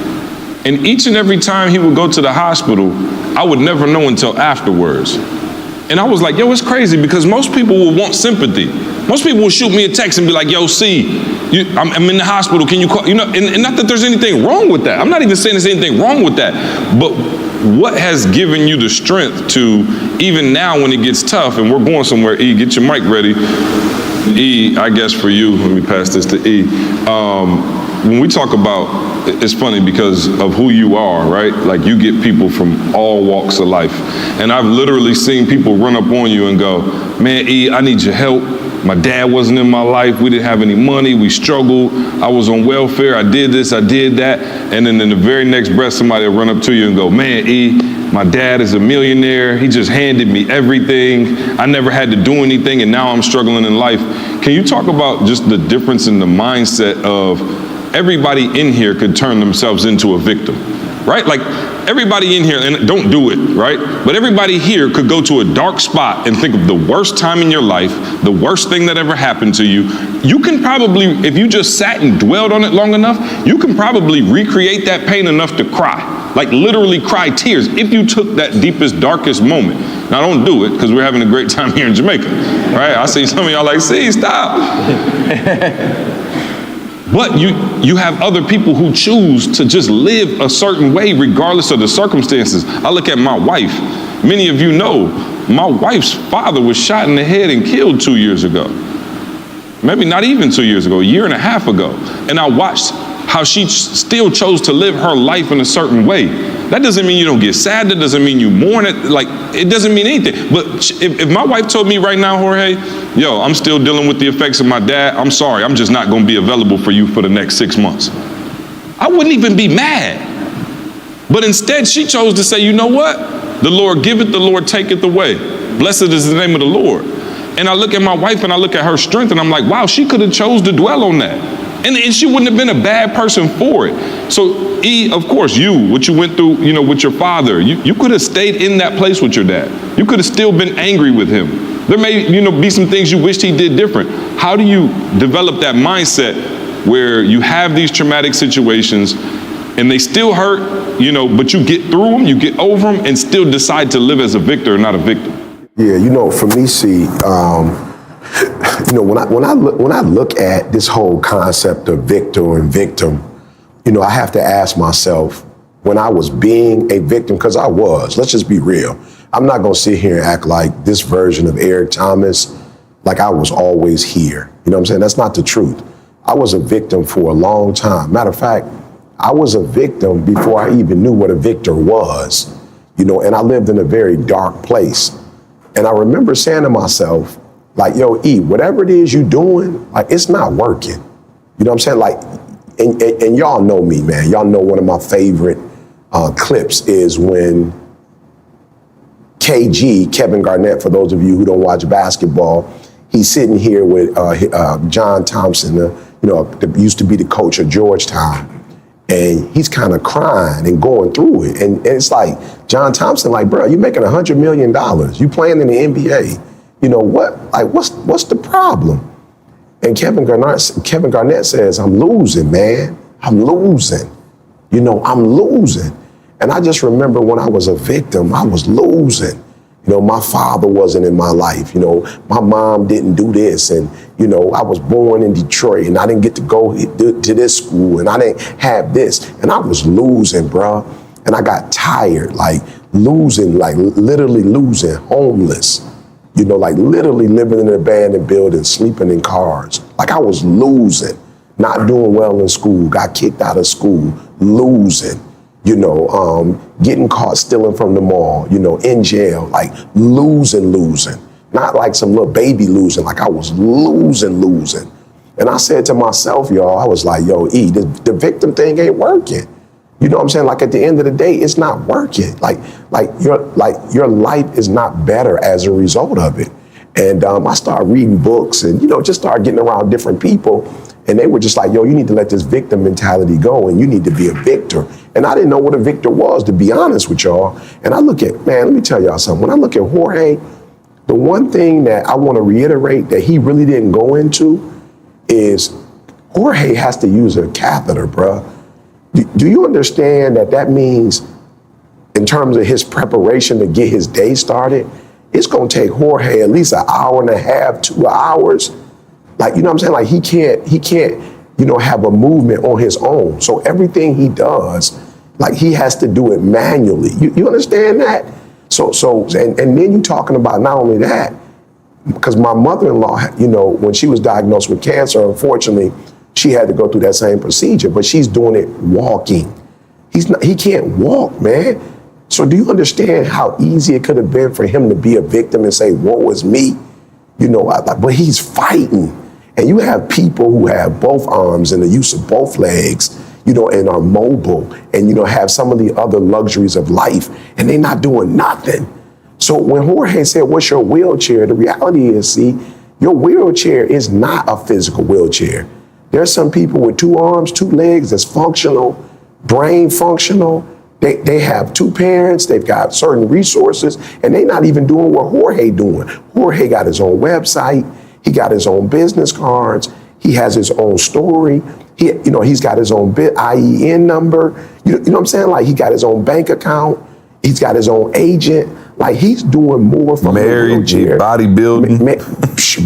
And each and every time he would go to the hospital, I would never know until afterwards. And I was like, yo, it's crazy, because most people will want sympathy. Most people will shoot me a text and be like, yo, I'm in the hospital, can you call? You know, and not that there's anything wrong with that. I'm not even saying there's anything wrong with that. But what has given you the strength to, even now when it gets tough, and we're going somewhere, E, get your mic ready. E, I guess for you, let me pass this to E. When we talk about, it's funny because of who you are, right? Like, you get people from all walks of life. And I've literally seen people run up on you and go, man, E, I need your help. My dad wasn't in my life. We didn't have any money. We struggled. I was on welfare. I did this, I did that. And then in the very next breath, somebody will run up to you and go, man, E, my dad is a millionaire. He just handed me everything. I never had to do anything, and now I'm struggling in life. Can you talk about just the difference in the mindset of everybody in here could turn themselves into a victim, right? Like, everybody in here, and don't do it, right? But everybody here could go to a dark spot and think of the worst time in your life, the worst thing that ever happened to you. You can probably, if you just sat and dwelled on it long enough, you can probably recreate that pain enough to cry, like literally cry tears, if you took that deepest, darkest moment. Now, don't do it, because we're having a great time here in Jamaica, right? I see some of y'all like, see, stop. But you have other people who choose to just live a certain way regardless of the circumstances. I look at my wife. Many of you know, my wife's father was shot in the head and killed 2 years ago. Maybe not even 2 years ago, a year and a half ago. And I watched how she still chose to live her life in a certain way. That doesn't mean you don't get sad. That doesn't mean you mourn it. Like, it doesn't mean anything. But if my wife told me right now, Jorge, yo, I'm still dealing with the effects of my dad, I'm sorry, I'm just not gonna be available for you for the next 6 months, I wouldn't even be mad. But instead, she chose to say, you know what? The Lord giveth, the Lord taketh away. Blessed is the name of the Lord. And I look at my wife and I look at her strength and I'm like, wow, she could have chose to dwell on that. And she wouldn't have been a bad person for it. So of course, what you went through, with your father, you could have stayed in that place with your dad. You could have still been angry with him. There may, be some things you wished he did different. How do you develop that mindset where you have these traumatic situations and they still hurt, but you get through them, you get over them, and still decide to live as a victor and not a victim? Yeah, for me, see, when I look at this whole concept of victor and victim, I have to ask myself, when I was being a victim, because I was, let's just be real. I'm not gonna sit here and act like this version of Eric Thomas, like I was always here. You know what I'm saying? That's not the truth. I was a victim for a long time. Matter of fact, I was a victim before I even knew what a victor was, and I lived in a very dark place. And I remember saying to myself, like, yo, E, whatever it is you're doing, like, it's not working. You know what I'm saying? Like, and y'all know me, man. Y'all know one of my favorite clips is when KG, Kevin Garnett, for those of you who don't watch basketball, he's sitting here with John Thompson, that used to be the coach of Georgetown. And he's kind of crying and going through it. And it's like, John Thompson, like, bro, you're making $100 million. You playing in the NBA. What's the problem? And Kevin Garnett says, I'm losing, man. I'm losing. I'm losing. And I just remember when I was a victim, I was losing. My father wasn't in my life. My mom didn't do this. And, I was born in Detroit and I didn't get to go to this school and I didn't have this. And I was losing, bro. And I got tired, like losing, like literally losing, homeless. Like literally living in an abandoned building, sleeping in cars. Like I was losing, not doing well in school, got kicked out of school, losing. Getting caught stealing from the mall, in jail, like losing. Not like some little baby losing, like I was losing. And I said to myself, y'all, I was like, yo, E, the victim thing ain't working. You know what I'm saying? Like at the end of the day, it's not working. Like your life is not better as a result of it. And I started reading books and, just started getting around different people. And they were just like, yo, you need to let this victim mentality go and you need to be a victor. And I didn't know what a victor was, to be honest with y'all. And I look at, man, let me tell y'all something. When I look at Jorge, the one thing that I want to reiterate that he really didn't go into is Jorge has to use a catheter, bruh. Do you understand that means in terms of his preparation to get his day started, it's going to take Jorge at least an hour and a half, 2 hours. Like, you know what I'm saying? Like he can't, have a movement on his own. So everything he does, like he has to do it manually. You understand that? So and then you're talking about not only that, because my mother-in-law, when she was diagnosed with cancer, unfortunately, she had to go through that same procedure, but she's doing it walking. He can't walk, man. So do you understand how easy it could have been for him to be a victim and say, woe is me? But he's fighting. And you have people who have both arms and the use of both legs, and are mobile and, have some of the other luxuries of life, and they're not doing nothing. So when Jorge said, what's your wheelchair? The reality is, see, your wheelchair is not a physical wheelchair. There's some people with 2 arms, 2 legs that's functional, brain functional. They have 2 parents, they've got certain resources, and they're not even doing what Jorge doing. Jorge got his own website, he got his own business cards, he has his own story, he's got his own IEN number, you know what I'm saying? Like he got his own bank account, he's got his own agent, like he's doing more from married, a wheelchair. Bodybuilding.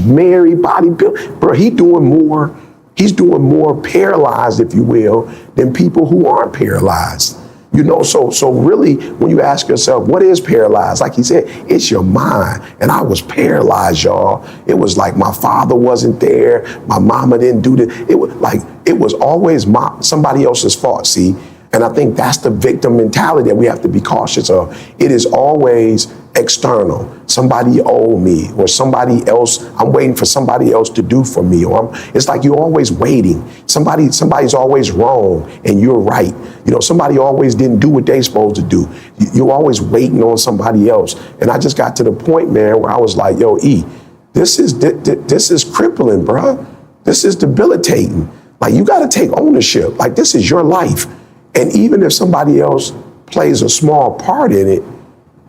Married, bodybuilding, bro, he's doing more paralyzed, if you will, than people who aren't paralyzed. You know, so really, when you ask yourself, what is paralyzed? Like he said, it's your mind. And I was paralyzed, y'all. It was like my father wasn't there. My mama didn't do this. It was always somebody else's fault, see? And I think that's the victim mentality that we have to be cautious of. It is always external. Somebody owe me, or somebody else, I'm waiting for somebody else to do for me. Or it's like you're always waiting. Somebody's always wrong and you're right. You know, somebody always didn't do what they're supposed to do. You're always waiting on somebody else. And I just got to the point, man, where I was like, yo, E, this is crippling, bro. This is debilitating. Like, you got to take ownership. Like, this is your life. And even if somebody else plays a small part in it,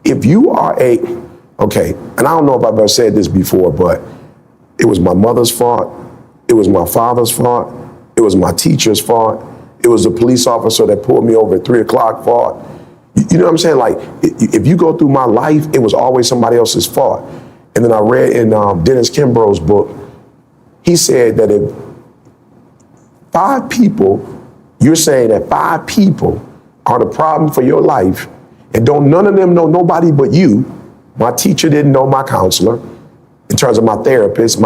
if you are okay, and I don't know if I've ever said this before, but it was my mother's fault. It was my father's fault. It was my teacher's fault. It was the police officer that pulled me over at 3 o'clock fault. You know what I'm saying? Like, if you go through my life, it was always somebody else's fault. And then I read in Dennis Kimbrough's book, he said that if 5 people, you're saying that 5 people are the problem for your life, and none of them know nobody but you. My teacher didn't know my counselor. In terms of my therapist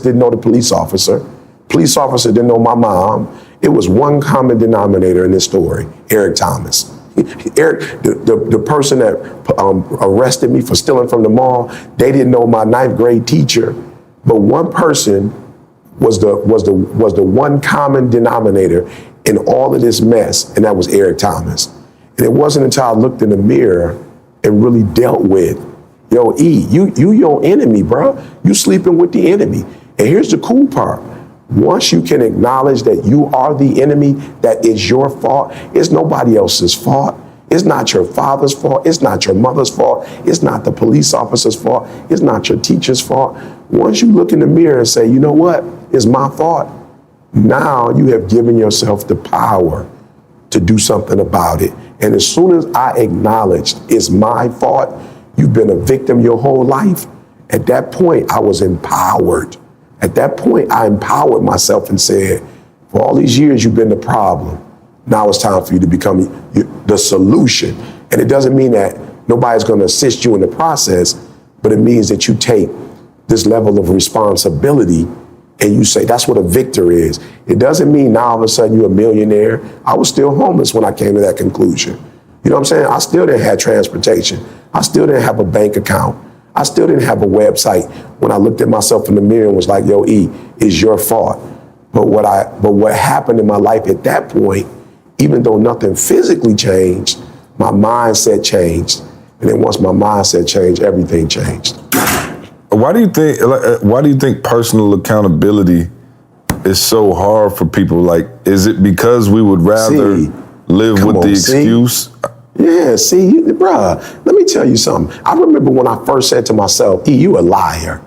didn't know the police officer. Police officer didn't know my mom. It was one common denominator in this story, Eric Thomas. Eric, the person that arrested me for stealing from the mall, they didn't know my 9th grade teacher, but one person was the one common denominator in all of this mess, and that was Eric Thomas. And it wasn't until I looked in the mirror and really dealt with, yo, E, you your enemy, bro. You sleeping with the enemy. And here's the cool part. Once you can acknowledge that you are the enemy, that is your fault, it's nobody else's fault. It's not your father's fault. It's not your mother's fault. It's not the police officer's fault. It's not your teacher's fault. Once you look in the mirror and say, you know what, it's my fault, now you have given yourself the power to do something about it. And as soon as I acknowledged it's my fault, you've been a victim your whole life, at that point, I was empowered. At that point, I empowered myself and said, for all these years, you've been the problem. Now it's time for you to become the solution. And it doesn't mean that nobody's going to assist you in the process, but it means that you take this level of responsibility and you say, that's what a victor is. It doesn't mean now all of a sudden you're a millionaire. I was still homeless when I came to that conclusion. You know what I'm saying? I still didn't have transportation. I still didn't have a bank account. I still didn't have a website when I looked at myself in the mirror and was like, yo, E, it's your fault. But what happened in my life at that point, even though nothing physically changed, my mindset changed. And then once my mindset changed, everything changed. Why do you think personal accountability is so hard for people? Like, is it because we would rather live with the excuse? Yeah, bruh, let me tell you something. I remember when I first said to myself, E, you a liar.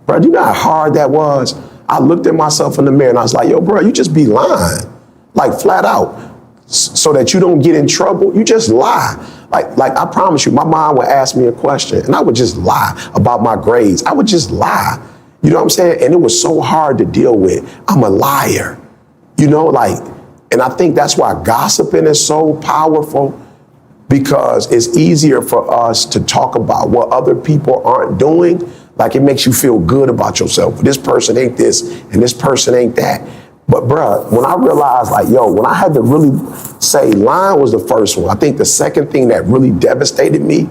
Bro, you know how hard that was? I looked at myself in the mirror and I was like, yo, bro, you just be lying. Like, flat out. So that you don't get in trouble, you just lie. Like I promise you, my mom would ask me a question and I would just lie about my grades. I would just lie. You know what I'm saying? And it was so hard to deal with. I'm a liar. You know, like, and I think that's why gossiping is so powerful, because it's easier for us to talk about what other people aren't doing. Like, it makes you feel good about yourself. This person ain't this and this person ain't that. But bruh, when I realized, like, yo, when I had to really say lying was the first one, I think the second thing that really devastated me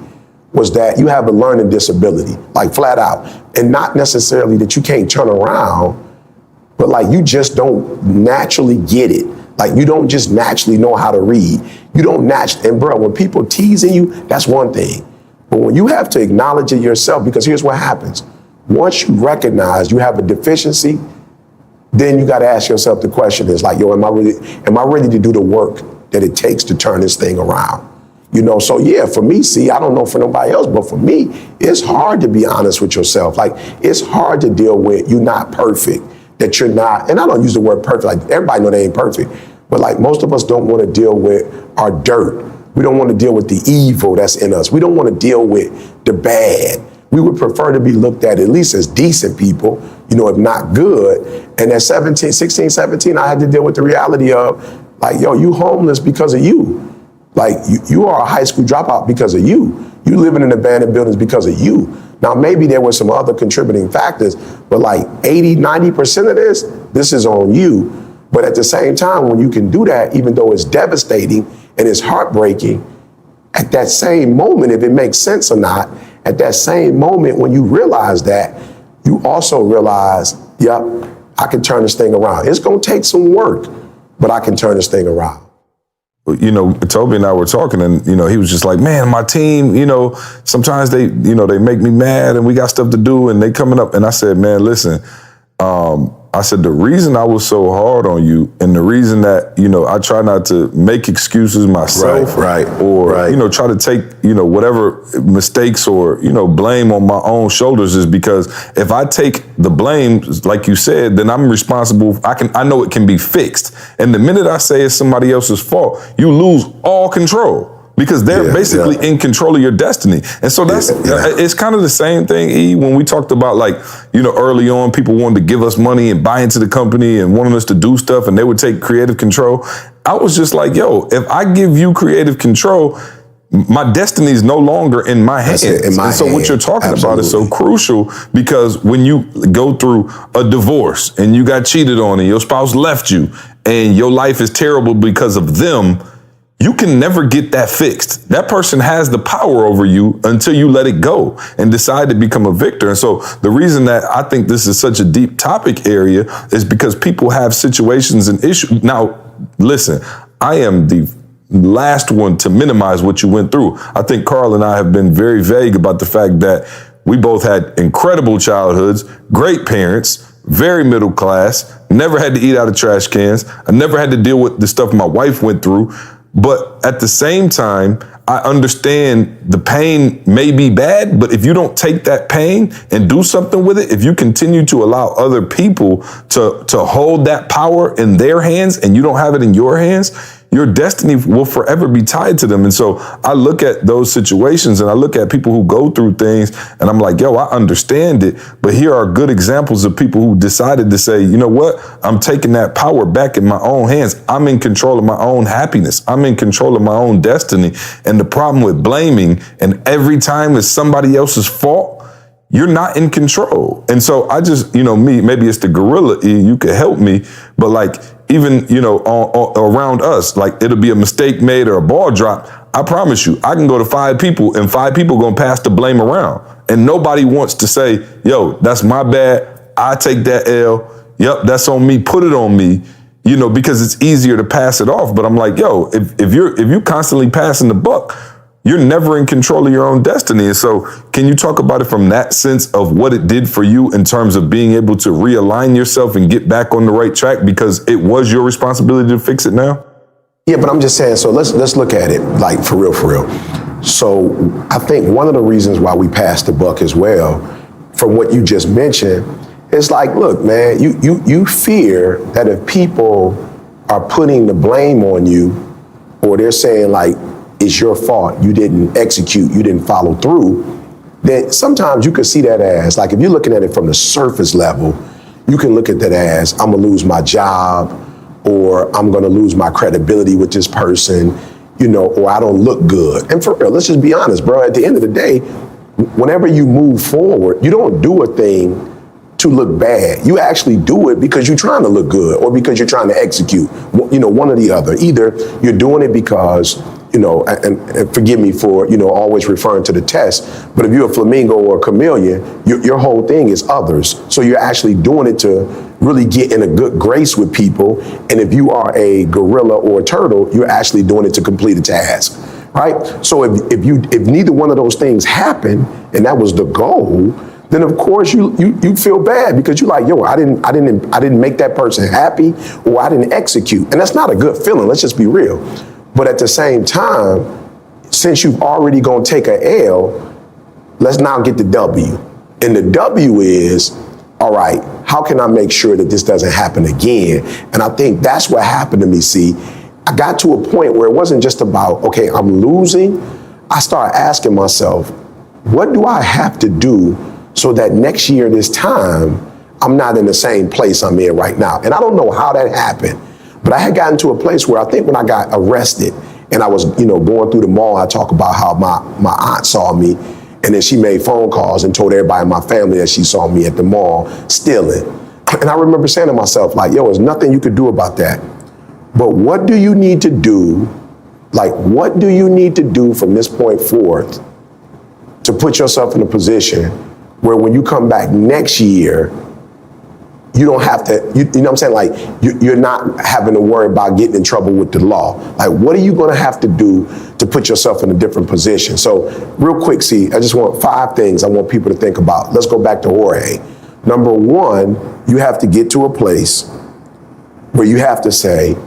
was that you have a learning disability, like, flat out. And not necessarily that you can't turn around, but like, you just don't naturally get it. Like, you don't just naturally know how to read. You don't naturally, and bro, when people teasing you, that's one thing. But when you have to acknowledge it yourself, because here's what happens. Once you recognize you have a deficiency, then you got to ask yourself the question is like, yo, am I ready to do the work that it takes to turn this thing around? You know, so yeah, for me, see, I don't know for nobody else, but for me, it's hard to be honest with yourself. Like, it's hard to deal with you're not perfect, that you're not, and I don't use the word perfect, like everybody know they ain't perfect, but like most of us don't want to deal with our dirt. We don't want to deal with the evil that's in us. We don't want to deal with the bad. We would prefer to be looked at least as decent people, you know, if not good. And at 16, 17, I had to deal with the reality of like, yo, you homeless because of you. Like, you are a high school dropout because of you. You living in abandoned buildings because of you. Now, maybe there were some other contributing factors, but like 80, 90% of this is on you. But at the same time, when you can do that, even though it's devastating and it's heartbreaking, at that same moment, if it makes sense or not, at that same moment when you realize that, you also realize, yep, I can turn this thing around. It's gonna take some work, but I can turn this thing around. You know, Toby and I were talking, and, you know, he was just like, man, my team, you know, sometimes they make me mad and we got stuff to do and they coming up. And I said, man, listen, I said, the reason I was so hard on you and the reason that, you know, I try not to make excuses myself or, you know, try to take, you know, whatever mistakes or, you know, blame on my own shoulders is because if I take the blame, like you said, then I'm responsible. I know it can be fixed. And the minute I say it's somebody else's fault, you lose all control. Because they're basically in control of your destiny. And so that's, it's kind of the same thing, E, when we talked about, like, you know, early on, people wanted to give us money and buy into the company and wanted us to do stuff and they would take creative control. I was just like, yo, if I give you creative control, my destiny is no longer in my hands. So what you're talking about is so crucial, because when you go through a divorce and you got cheated on and your spouse left you and your life is terrible because of them, you can never get that fixed. That person has the power over you until you let it go and decide to become a victor. And so the reason that I think this is such a deep topic area is because people have situations and issues. Now, listen, I am the last one to minimize what you went through. I think Carl and I have been very vague about the fact that we both had incredible childhoods, great parents, very middle class, never had to eat out of trash cans. I never had to deal with the stuff my wife went through. But at the same time, I understand the pain may be bad, but if you don't take that pain and do something with it, if you continue to allow other people to hold that power in their hands and you don't have it in your hands, your destiny will forever be tied to them. And so I look at those situations and I look at people who go through things and I'm like, yo, I understand it. But here are good examples of people who decided to say, you know what? I'm taking that power back in my own hands. I'm in control of my own happiness. I'm in control of my own destiny. And the problem with blaming and every time it's somebody else's fault, you're not in control. And so I just, you know, maybe it's the gorilla, you could help me, but like, even, you know, around us, like it'll be a mistake made or a ball drop. I promise you, I can go to 5 people and 5 people gonna pass the blame around. And nobody wants to say, yo, that's my bad. I take that L. Yep, that's on me. Put it on me. You know, because it's easier to pass it off. But I'm like, yo, if you're constantly passing the buck, you're never in control of your own destiny. And so can you talk about it from that sense of what it did for you in terms of being able to realign yourself and get back on the right track because it was your responsibility to fix it now? Yeah, but I'm just saying, so let's look at it like for real. So I think one of the reasons why we passed the buck as well, from what you just mentioned, it's like, look, man, you fear that if people are putting the blame on you, or they're saying like, it's your fault, you didn't execute, you didn't follow through, then sometimes you could see that as, like if you're looking at it from the surface level, you can look at that as, I'm gonna lose my job, or I'm gonna lose my credibility with this person, you know, or I don't look good. And for real, let's just be honest, bro, at the end of the day, whenever you move forward, you don't do a thing to look bad. You actually do it because you're trying to look good or because you're trying to execute, you know, one or the other. Either you're doing it because, you know, and forgive me for, you know, always referring to the test, but if you're a flamingo or a chameleon, your whole thing is others. So you're actually doing it to really get in a good grace with people. And if you are a gorilla or a turtle, you're actually doing it to complete a task, right? So if neither one of those things happen, and that was the goal, then of course you feel bad because you're like, yo, I didn't make that person happy, or I didn't execute. And that's not a good feeling, let's just be real. But at the same time, since you've already gonna take an L, let's now get the W. And the W is, all right, how can I make sure that this doesn't happen again? And I think that's what happened to me, see. I got to a point where it wasn't just about, okay, I'm losing. I started asking myself, what do I have to do so that next year this time, I'm not in the same place I'm in right now? And I don't know how that happened, but I had gotten to a place where I think when I got arrested And I was, going through the mall. I talk about how my aunt saw me, and then she made phone calls and told everybody in my family that she saw me at the mall stealing. And I remember saying to myself, like, yo, there's nothing you could do about that. But what do you need to do? Like, what do you need to do from this point forth to put yourself in a position where when you come back next year, you don't have to, you know what I'm saying? Like, you're not having to worry about getting in trouble with the law. Like, what are you gonna have to do to put yourself in a different position? So real quick, I just want 5 things I want people to think about. Let's go back to Jorge. Number 1, you have to get to a place where you have to say,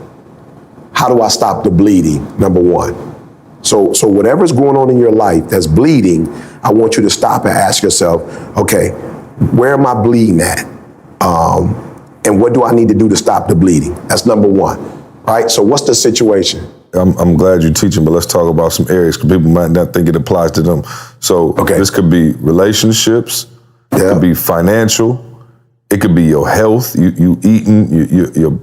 how do I stop the bleeding? Number 1. So whatever's going on in your life that's bleeding, I want you to stop and ask yourself, okay, where am I bleeding at? And what do I need to do to stop the bleeding? That's number 1, right? So what's the situation? I'm glad you're teaching, but let's talk about some areas because people might not think it applies to them. So This could be relationships, it could be financial, it could be your health, you eating,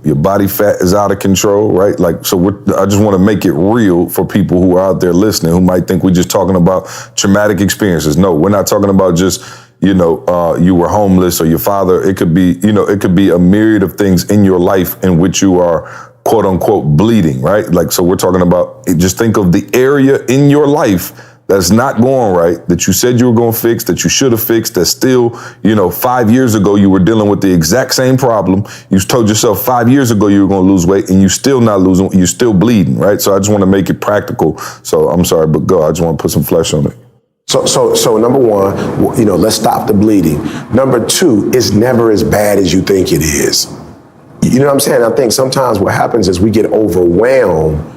your body fat is out of control, right? Like, so I just want to make it real for people who are out there listening who might think we're just talking about traumatic experiences. No, we're not talking about just, you were homeless or your father. It could be, it could be a myriad of things in your life in which you are quote unquote bleeding, right? Like, so we're talking about, just think of the area in your life that's not going right, that you said you were going to fix, that you should have fixed, that still, 5 years ago you were dealing with the exact same problem. You told yourself 5 years ago you were going to lose weight and you still not losing, you're still bleeding, right? So I just want to make it practical. So I'm sorry, but go, I just want to put some flesh on it. So number 1, let's stop the bleeding. Number 2, it's never as bad as you think it is. You know what I'm saying? I think sometimes what happens is we get overwhelmed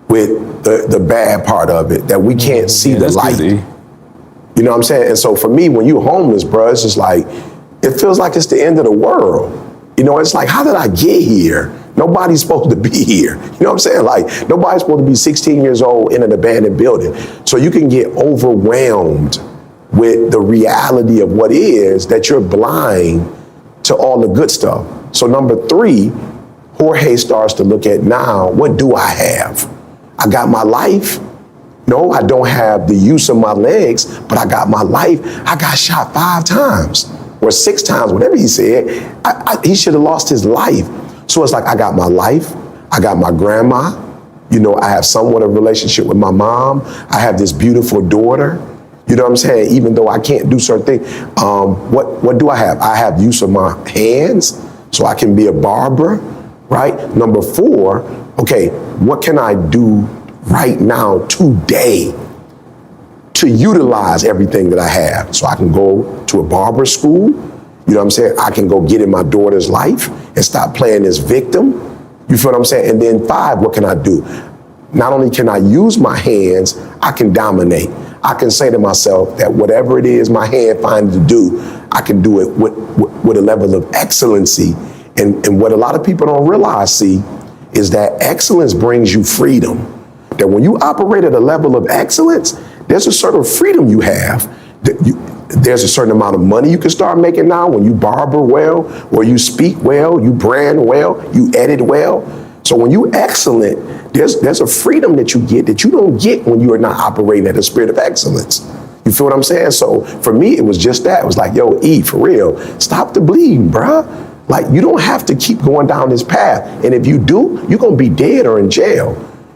with the bad part of it, that we can't see the light. You know what I'm saying? And so for me, when you're homeless, bro, it's just like, it feels like it's the end of the world. It's like, how did I get here? Nobody's supposed to be here. You know what I'm saying? Like, nobody's supposed to be 16 years old in an abandoned building. So you can get overwhelmed with the reality of what is, that you're blind to all the good stuff. So number 3, Jorge starts to look at now, what do I have? I got my life. No, I don't have the use of my legs, but I got my life. I got shot 5 times or 6 times, whatever he said. He should have lost his life. So it's like, I got my life. I got my grandma. I have somewhat of a relationship with my mom. I have this beautiful daughter. You know what I'm saying? Even though I can't do certain things. What do I have? I have use of my hands, so I can be a barber, right? Number 4, okay, what can I do right now, today, to utilize everything that I have? So I can go to a barber school. You know what I'm saying? I can go get in my daughter's life and stop playing this victim. You feel what I'm saying? And then 5, what can I do? Not only can I use my hands, I can dominate. I can say to myself that whatever it is my hand finds to do, I can do it with a level of excellency. And what a lot of people don't realize, is that excellence brings you freedom. That when you operate at a level of excellence, there's a certain freedom you have. There's a certain amount of money you can start making now when you barber well, or you speak well, you brand well, you edit well. So when you excellent, there's a freedom that you get that you don't get when you are not operating at a spirit of excellence. You feel what I'm saying? So for me, it was just that. It was like, yo, E, for real, stop the bleeding, bruh. Like, you don't have to keep going down this path. And if you do, you're going to be dead or in jail.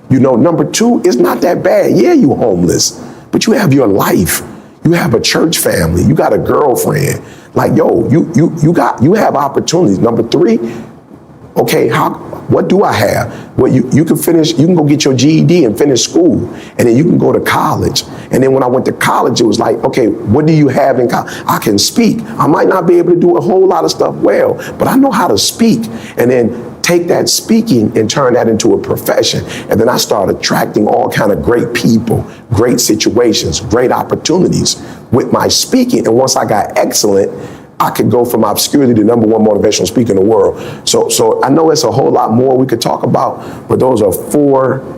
Number 2, it's not that bad. Yeah, you homeless, but you have your life. You have a church family. You got a girlfriend. Like, yo, you have opportunities. Number 3, okay, what do I have? Well, you can go get your GED and finish school, and then you can go to college. And then when I went to college, it was like, okay, what do you have in college? I can speak. I might not be able to do a whole lot of stuff well, but I know how to speak. And then take that speaking and turn that into a profession. And then I started attracting all kind of great people, great situations, great opportunities with my speaking. And once I got excellent, I could go from obscurity to number 1 motivational speaker in the world. So I know it's a whole lot more we could talk about, but those are 4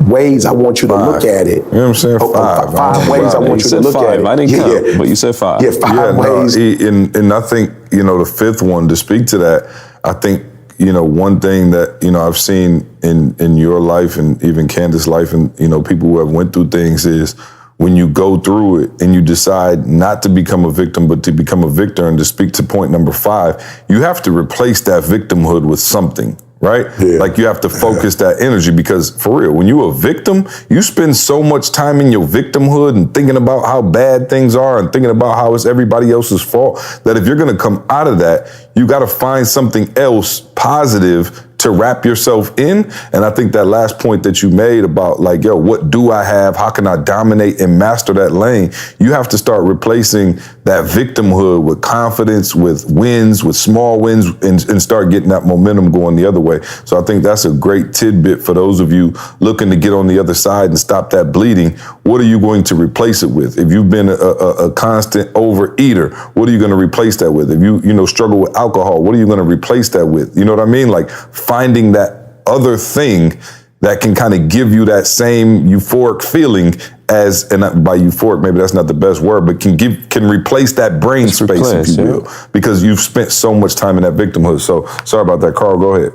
ways I want you to look at it. You know what I'm saying? 5 ways I want you to look at it. I didn't count, but you said 5. Yeah, 5 ways. And I think, the 5th one, to speak to that, I think, one thing that, I've seen in your life and even Candace's life and, people who have went through things is when you go through it and you decide not to become a victim, but to become a victor, and to speak to point number 5, you have to replace that victimhood with something. Right? Yeah. Like you have to focus that energy, because for real, when you're a victim, you spend so much time in your victimhood and thinking about how bad things are and thinking about how it's everybody else's fault, that if you're going to come out of that, you got to find something else positive to wrap yourself in. And I think that last point that you made about like, yo, what do I have? How can I dominate and master that lane? You have to start replacing that victimhood with confidence, with wins, with small wins, and start getting that momentum going the other way. So I think that's a great tidbit for those of you looking to get on the other side and stop that bleeding. What are you going to replace it with? If you've been a constant overeater, what are you going to replace that with? If you struggle with alcohol, what are you going to replace that with? You know what I mean? Like finding that other thing that can kind of give you that same euphoric feeling as, and by euphoric, maybe that's not the best word, but can replace that brain space, if you will, because you've spent so much time in that victimhood. So sorry about that, Carl, go ahead.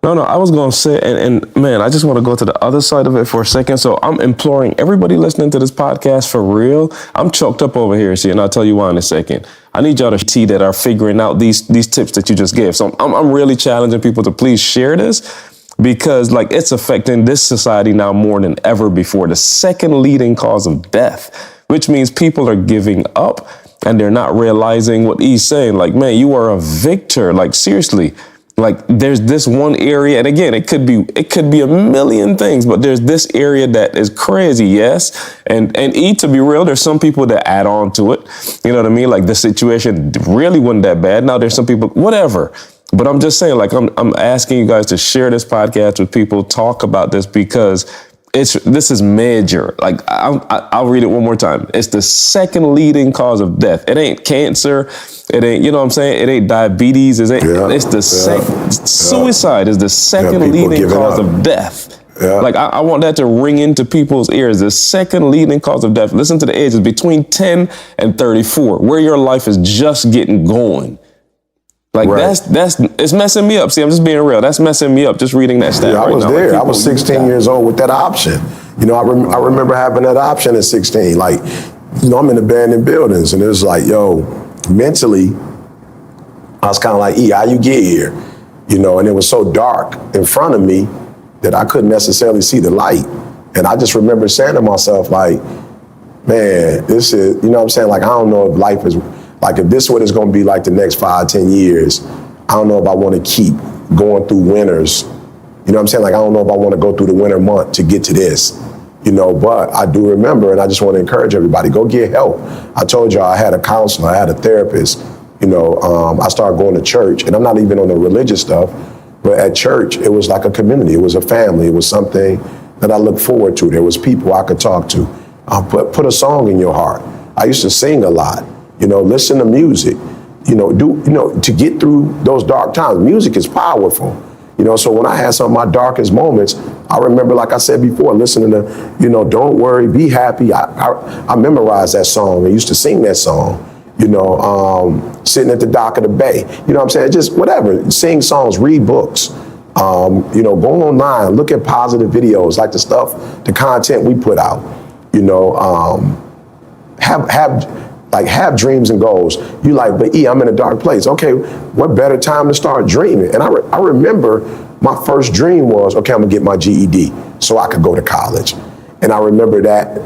No, I was going to say, and man, I just want to go to the other side of it for a second. So I'm imploring everybody listening to this podcast for real. I'm choked up over here, see, and I'll tell you why in a second. I need y'all to that are figuring out these tips that you just gave. So I'm really challenging people to please share this, because like it's affecting this society now more than ever before. The second leading cause of death, which means people are giving up and they're not realizing what he's saying. Like, man, you are a victor. Like, seriously. Like there's this one area, and again, it could be a million things, but there's this area that is crazy, yes. And to be real, there's some people that add on to it. You know what I mean? Like the situation really wasn't that bad. Now there's some people, whatever. But I'm just saying, like I'm asking you guys to share this podcast with people, talk about this, because this is major. Like I'll read it one more time. It's the second leading cause of death. It ain't cancer. It ain't, you know what I'm saying? It ain't diabetes. It's the suicide is the second leading cause of death. Yeah. Like I want that to ring into people's ears. The second leading cause of death. Listen to the ages between 10 and 34, where your life is just getting going. Like that's it's messing me up. See, I'm just being real. That's messing me up just reading that stat. Yeah, I was now. there. Like, I was 16 years old with that option. I remember having that option at 16. Like, I'm in abandoned buildings, and it was like, yo, mentally, I was kind of like, how you get here? And it was so dark in front of me that I couldn't necessarily see the light. And I just remember saying to myself, like, man, this is, what I'm saying? Like, I don't know if life is, like, if this is what it's going to be like the next 5-10 years, I don't know if I want to keep going through winters. You know what I'm saying? Like, I don't know if I want to go through the winter month to get to this, but I do remember, and I just want to encourage everybody, go get help. I told y'all I had a counselor, I had a therapist, I started going to church, and I'm not even on the religious stuff, but at church, it was like a community. It was a family. It was something that I looked forward to. There was people I could talk to. Put a song in your heart. I used to sing a lot, listen to music, to get through those dark times. Music is powerful. So when I had some of my darkest moments, I remember, like I said before, listening to, Don't Worry, Be Happy. I memorized that song. I used to sing that song, sitting at the dock of the bay. You know what I'm saying? Just whatever. Sing songs, read books, go online, look at positive videos, like the content we put out, have dreams and goals. You like, but I'm in a dark place. Okay, what better time to start dreaming? And I remember my first dream was, okay, I'm gonna get my GED so I could go to college. And I remember that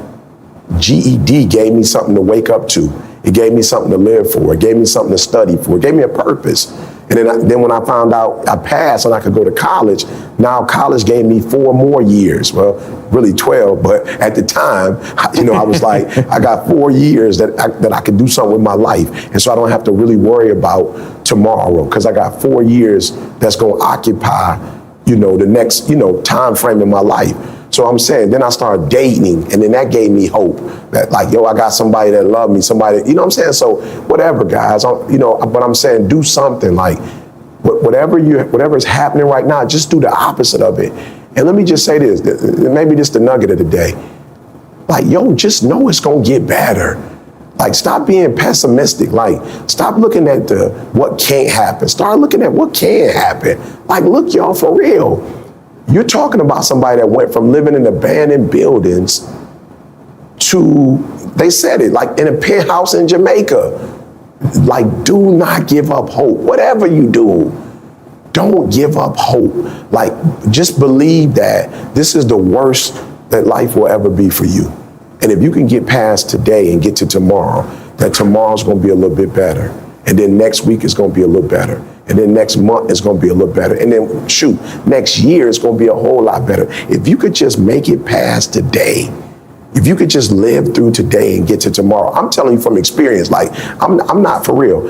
GED gave me something to wake up to. It gave me something to live for. It gave me something to study for. It gave me a purpose. And then when I found out I passed and I could go to college, now college gave me 4 more years. Well, really 12, but at the time, I was like, I got 4 years that I could do something with my life. And so I don't have to really worry about tomorrow, because I got 4 years that's going to occupy, the next, time frame in my life. So I'm saying, then I started dating, and then that gave me hope that, like, I got somebody that loved me, somebody, you know what I'm saying? So whatever, guys, but I'm saying, do something. Like, whatever is happening right now, just do the opposite of it. And let me just say this, maybe just the nugget of the day. Like, just know it's gonna get better. Like, stop being pessimistic. Like, stop looking at what can't happen. Start looking at what can happen. Like, look, y'all, for real. You're talking about somebody that went from living in abandoned buildings to, they said it, like in a penthouse in Jamaica. Like, do not give up hope. Whatever you do, don't give up hope. Like, just believe that this is the worst that life will ever be for you. And if you can get past today and get to tomorrow, that tomorrow's gonna be a little bit better. And then next week is gonna be a little better. And then next month is gonna be a little better. And then shoot, next year is gonna be a whole lot better. If you could just make it past today, if you could just live through today and get to tomorrow, I'm telling you from experience, like, I'm not for real.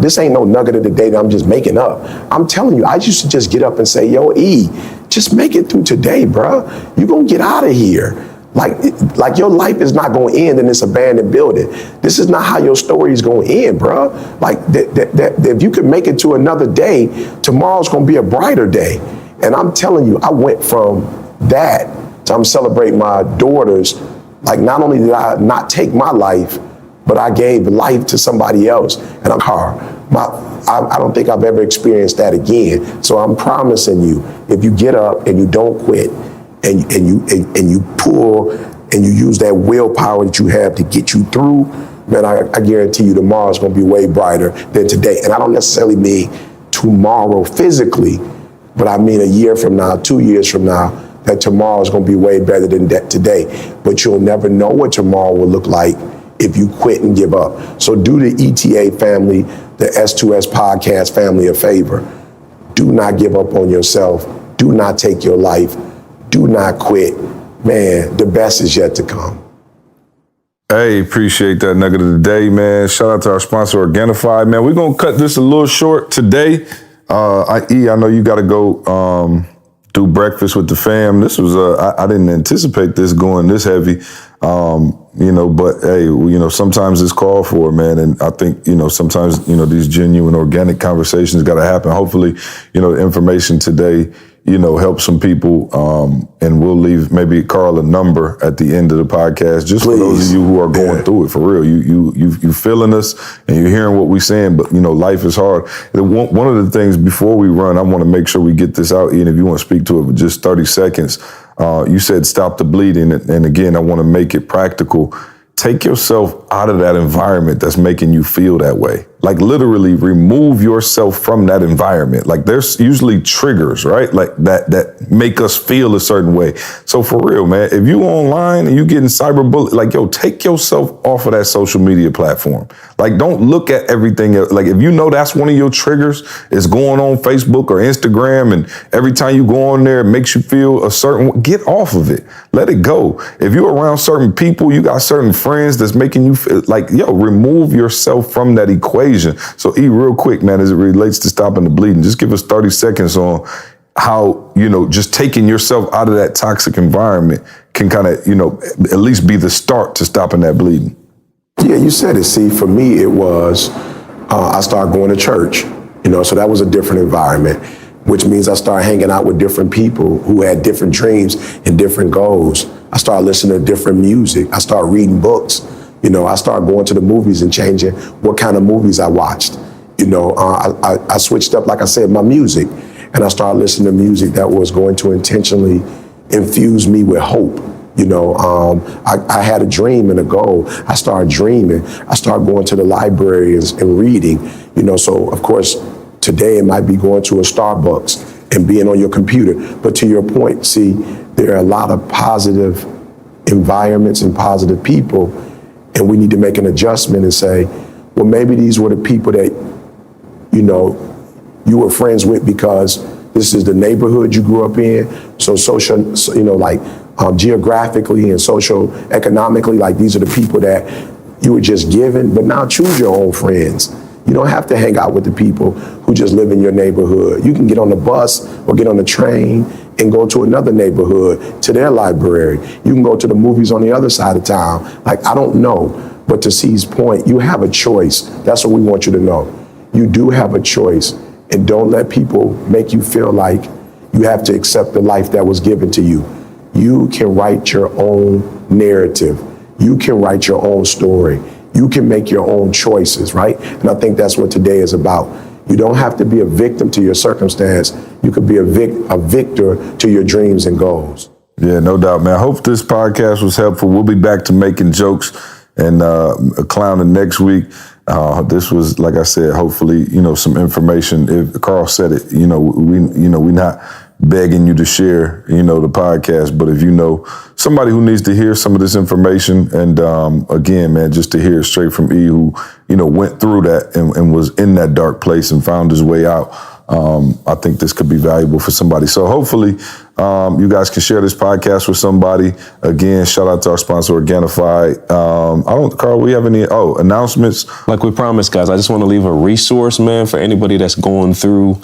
This ain't no nugget of the day that I'm just making up. I'm telling you, I used to just get up and say, yo, E, just make it through today, bruh. You're gonna get out of here. Like your life is not gonna end in this abandoned building. This is not how your story is gonna end, bruh. Like, if you could make it to another day, tomorrow's gonna be a brighter day. And I'm telling you, I went from that, I'm celebrating my daughters. Like, not only did I not take my life, but I gave life to somebody else. And I don't think I've ever experienced that again. So I'm promising you, if you get up and you don't quit, and you pull and you use that willpower that you have to get you through, man, I guarantee you tomorrow's gonna be way brighter than today. And I don't necessarily mean tomorrow physically, but I mean a year from now, 2 years from now, that tomorrow is going to be way better than today. But you'll never know what tomorrow will look like if you quit and give up. So do the ETA family, the S2S podcast family a favor. Do not give up on yourself. Do not take your life. Do not quit. Man, the best is yet to come. Hey, appreciate that nugget of the day, man. Shout out to our sponsor, Organifi. Man, we're going to cut this a little short today. I know you got to go do breakfast with the fam. This was, I didn't anticipate this going this heavy, but hey, sometimes it's called for, man. And I think, sometimes, these genuine organic conversations got to happen. Hopefully, the information today, help some people. And we'll leave maybe Carl a number at the end of the podcast, just Please. For those of you who are going through it for real. You feeling us and you're hearing what we're saying, but life is hard. One of the things before we run, I want to make sure we get this out, Ian, if you want to speak to it for just 30 seconds. You said stop the bleeding. And again, I want to make it practical. Take yourself out of that environment that's making you feel that way. Like, literally remove yourself from that environment. Like, there's usually triggers, right? Like that make us feel a certain way. So for real, man, if you online and you getting cyberbullied, like, yo, take yourself off of that social media platform. Like, don't look at everything else. Like, if that's one of your triggers, is going on Facebook or Instagram, and every time you go on there, it makes you feel a certain way, get off of it. Let it go. If you're around certain people, you got certain friends that's making you feel like, yo, remove yourself from that equation. So, E, real quick, man, as it relates to stopping the bleeding, just give us 30 seconds on how, just taking yourself out of that toxic environment can kind of, at least be the start to stopping that bleeding. Yeah, you said it. See, for me, it was, I started going to church, so that was a different environment, which means I started hanging out with different people who had different dreams and different goals. I started listening to different music. I started reading books. I started going to the movies and changing what kind of movies I watched. I switched up, like I said, my music, and I started listening to music that was going to intentionally infuse me with hope. I had a dream and a goal. I started dreaming. I started going to the library and reading. So of course, today it might be going to a Starbucks and being on your computer. But to your point, see, there are a lot of positive environments and positive people. And we need to make an adjustment and say, well, maybe these were the people that, you were friends with because this is the neighborhood you grew up in. So social, geographically and social economically, like these are the people that you were just given, but now choose your own friends. You don't have to hang out with the people who just live in your neighborhood. You can get on the bus or get on the train and go to another neighborhood, to their library. You can go to the movies on the other side of town. Like, I don't know, but to C's point, you have a choice. That's what we want you to know. You do have a choice, and don't let people make you feel like you have to accept the life that was given to you. You can write your own narrative. You can write your own story. You can make your own choices, right? And I think that's what today is about. You don't have to be a victim to your circumstance. You could be a victor to your dreams and goals. Yeah, no doubt, man. I hope this podcast was helpful. We'll be back to making jokes and clowning next week. This was, like I said, hopefully, some information. If Carl said it, we're not begging you to share, the podcast. But if you know somebody who needs to hear some of this information, and again, man, just to hear it straight from E, who, went through that and was in that dark place and found his way out. I think this could be valuable for somebody. So hopefully you guys can share this podcast with somebody. Again, shout out to our sponsor, Organifi. Carl, we have any announcements? Like we promised, guys, I just want to leave a resource, man, for anybody that's going through,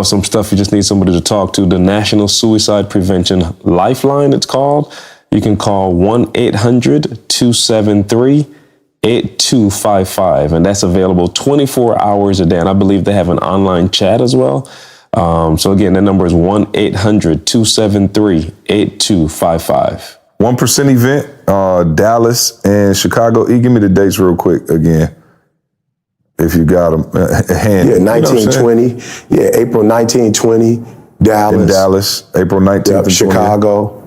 some stuff you just need somebody to talk to. The National Suicide Prevention Lifeline, it's called. You can call 1-800-273-8255, and that's available 24 hours a day. And I believe they have an online chat as well. So again, that number is 1-800-273-8255. 1% event, Dallas and Chicago. E, give me the dates real quick again, if you got them handy. Yeah, 1920. April 1920, Dallas. In Dallas, April 19th. Chicago.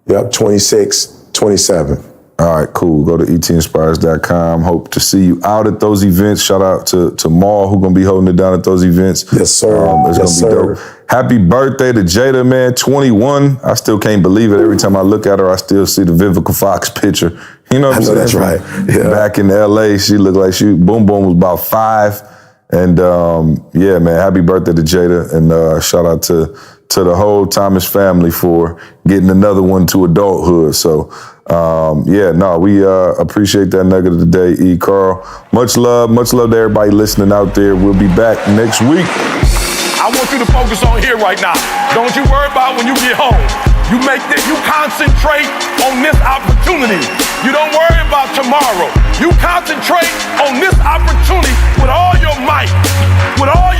26, 27. All right, cool. Go to etinspires.com. Hope to see you out at those events. Shout out to Maul, who's going to be holding it down at those events. Yes, sir. It's going to be dope. Happy birthday to Jada, man. 21. I still can't believe it. Every time I look at her, I still see the Vivica Fox picture. You know what I'm saying? That's right. Yeah. Back in L.A., she looked like Boom Boom was about 5. And yeah, man, happy birthday to Jada. And shout out to the whole Thomas family for getting another one to adulthood. So, we appreciate that nugget of the day, E. Carl. Much love to everybody listening out there. We'll be back next week. I want you to focus on here right now. Don't you worry about when you get home. You concentrate on this opportunity. You don't worry about tomorrow. You concentrate on this opportunity with all your might, with all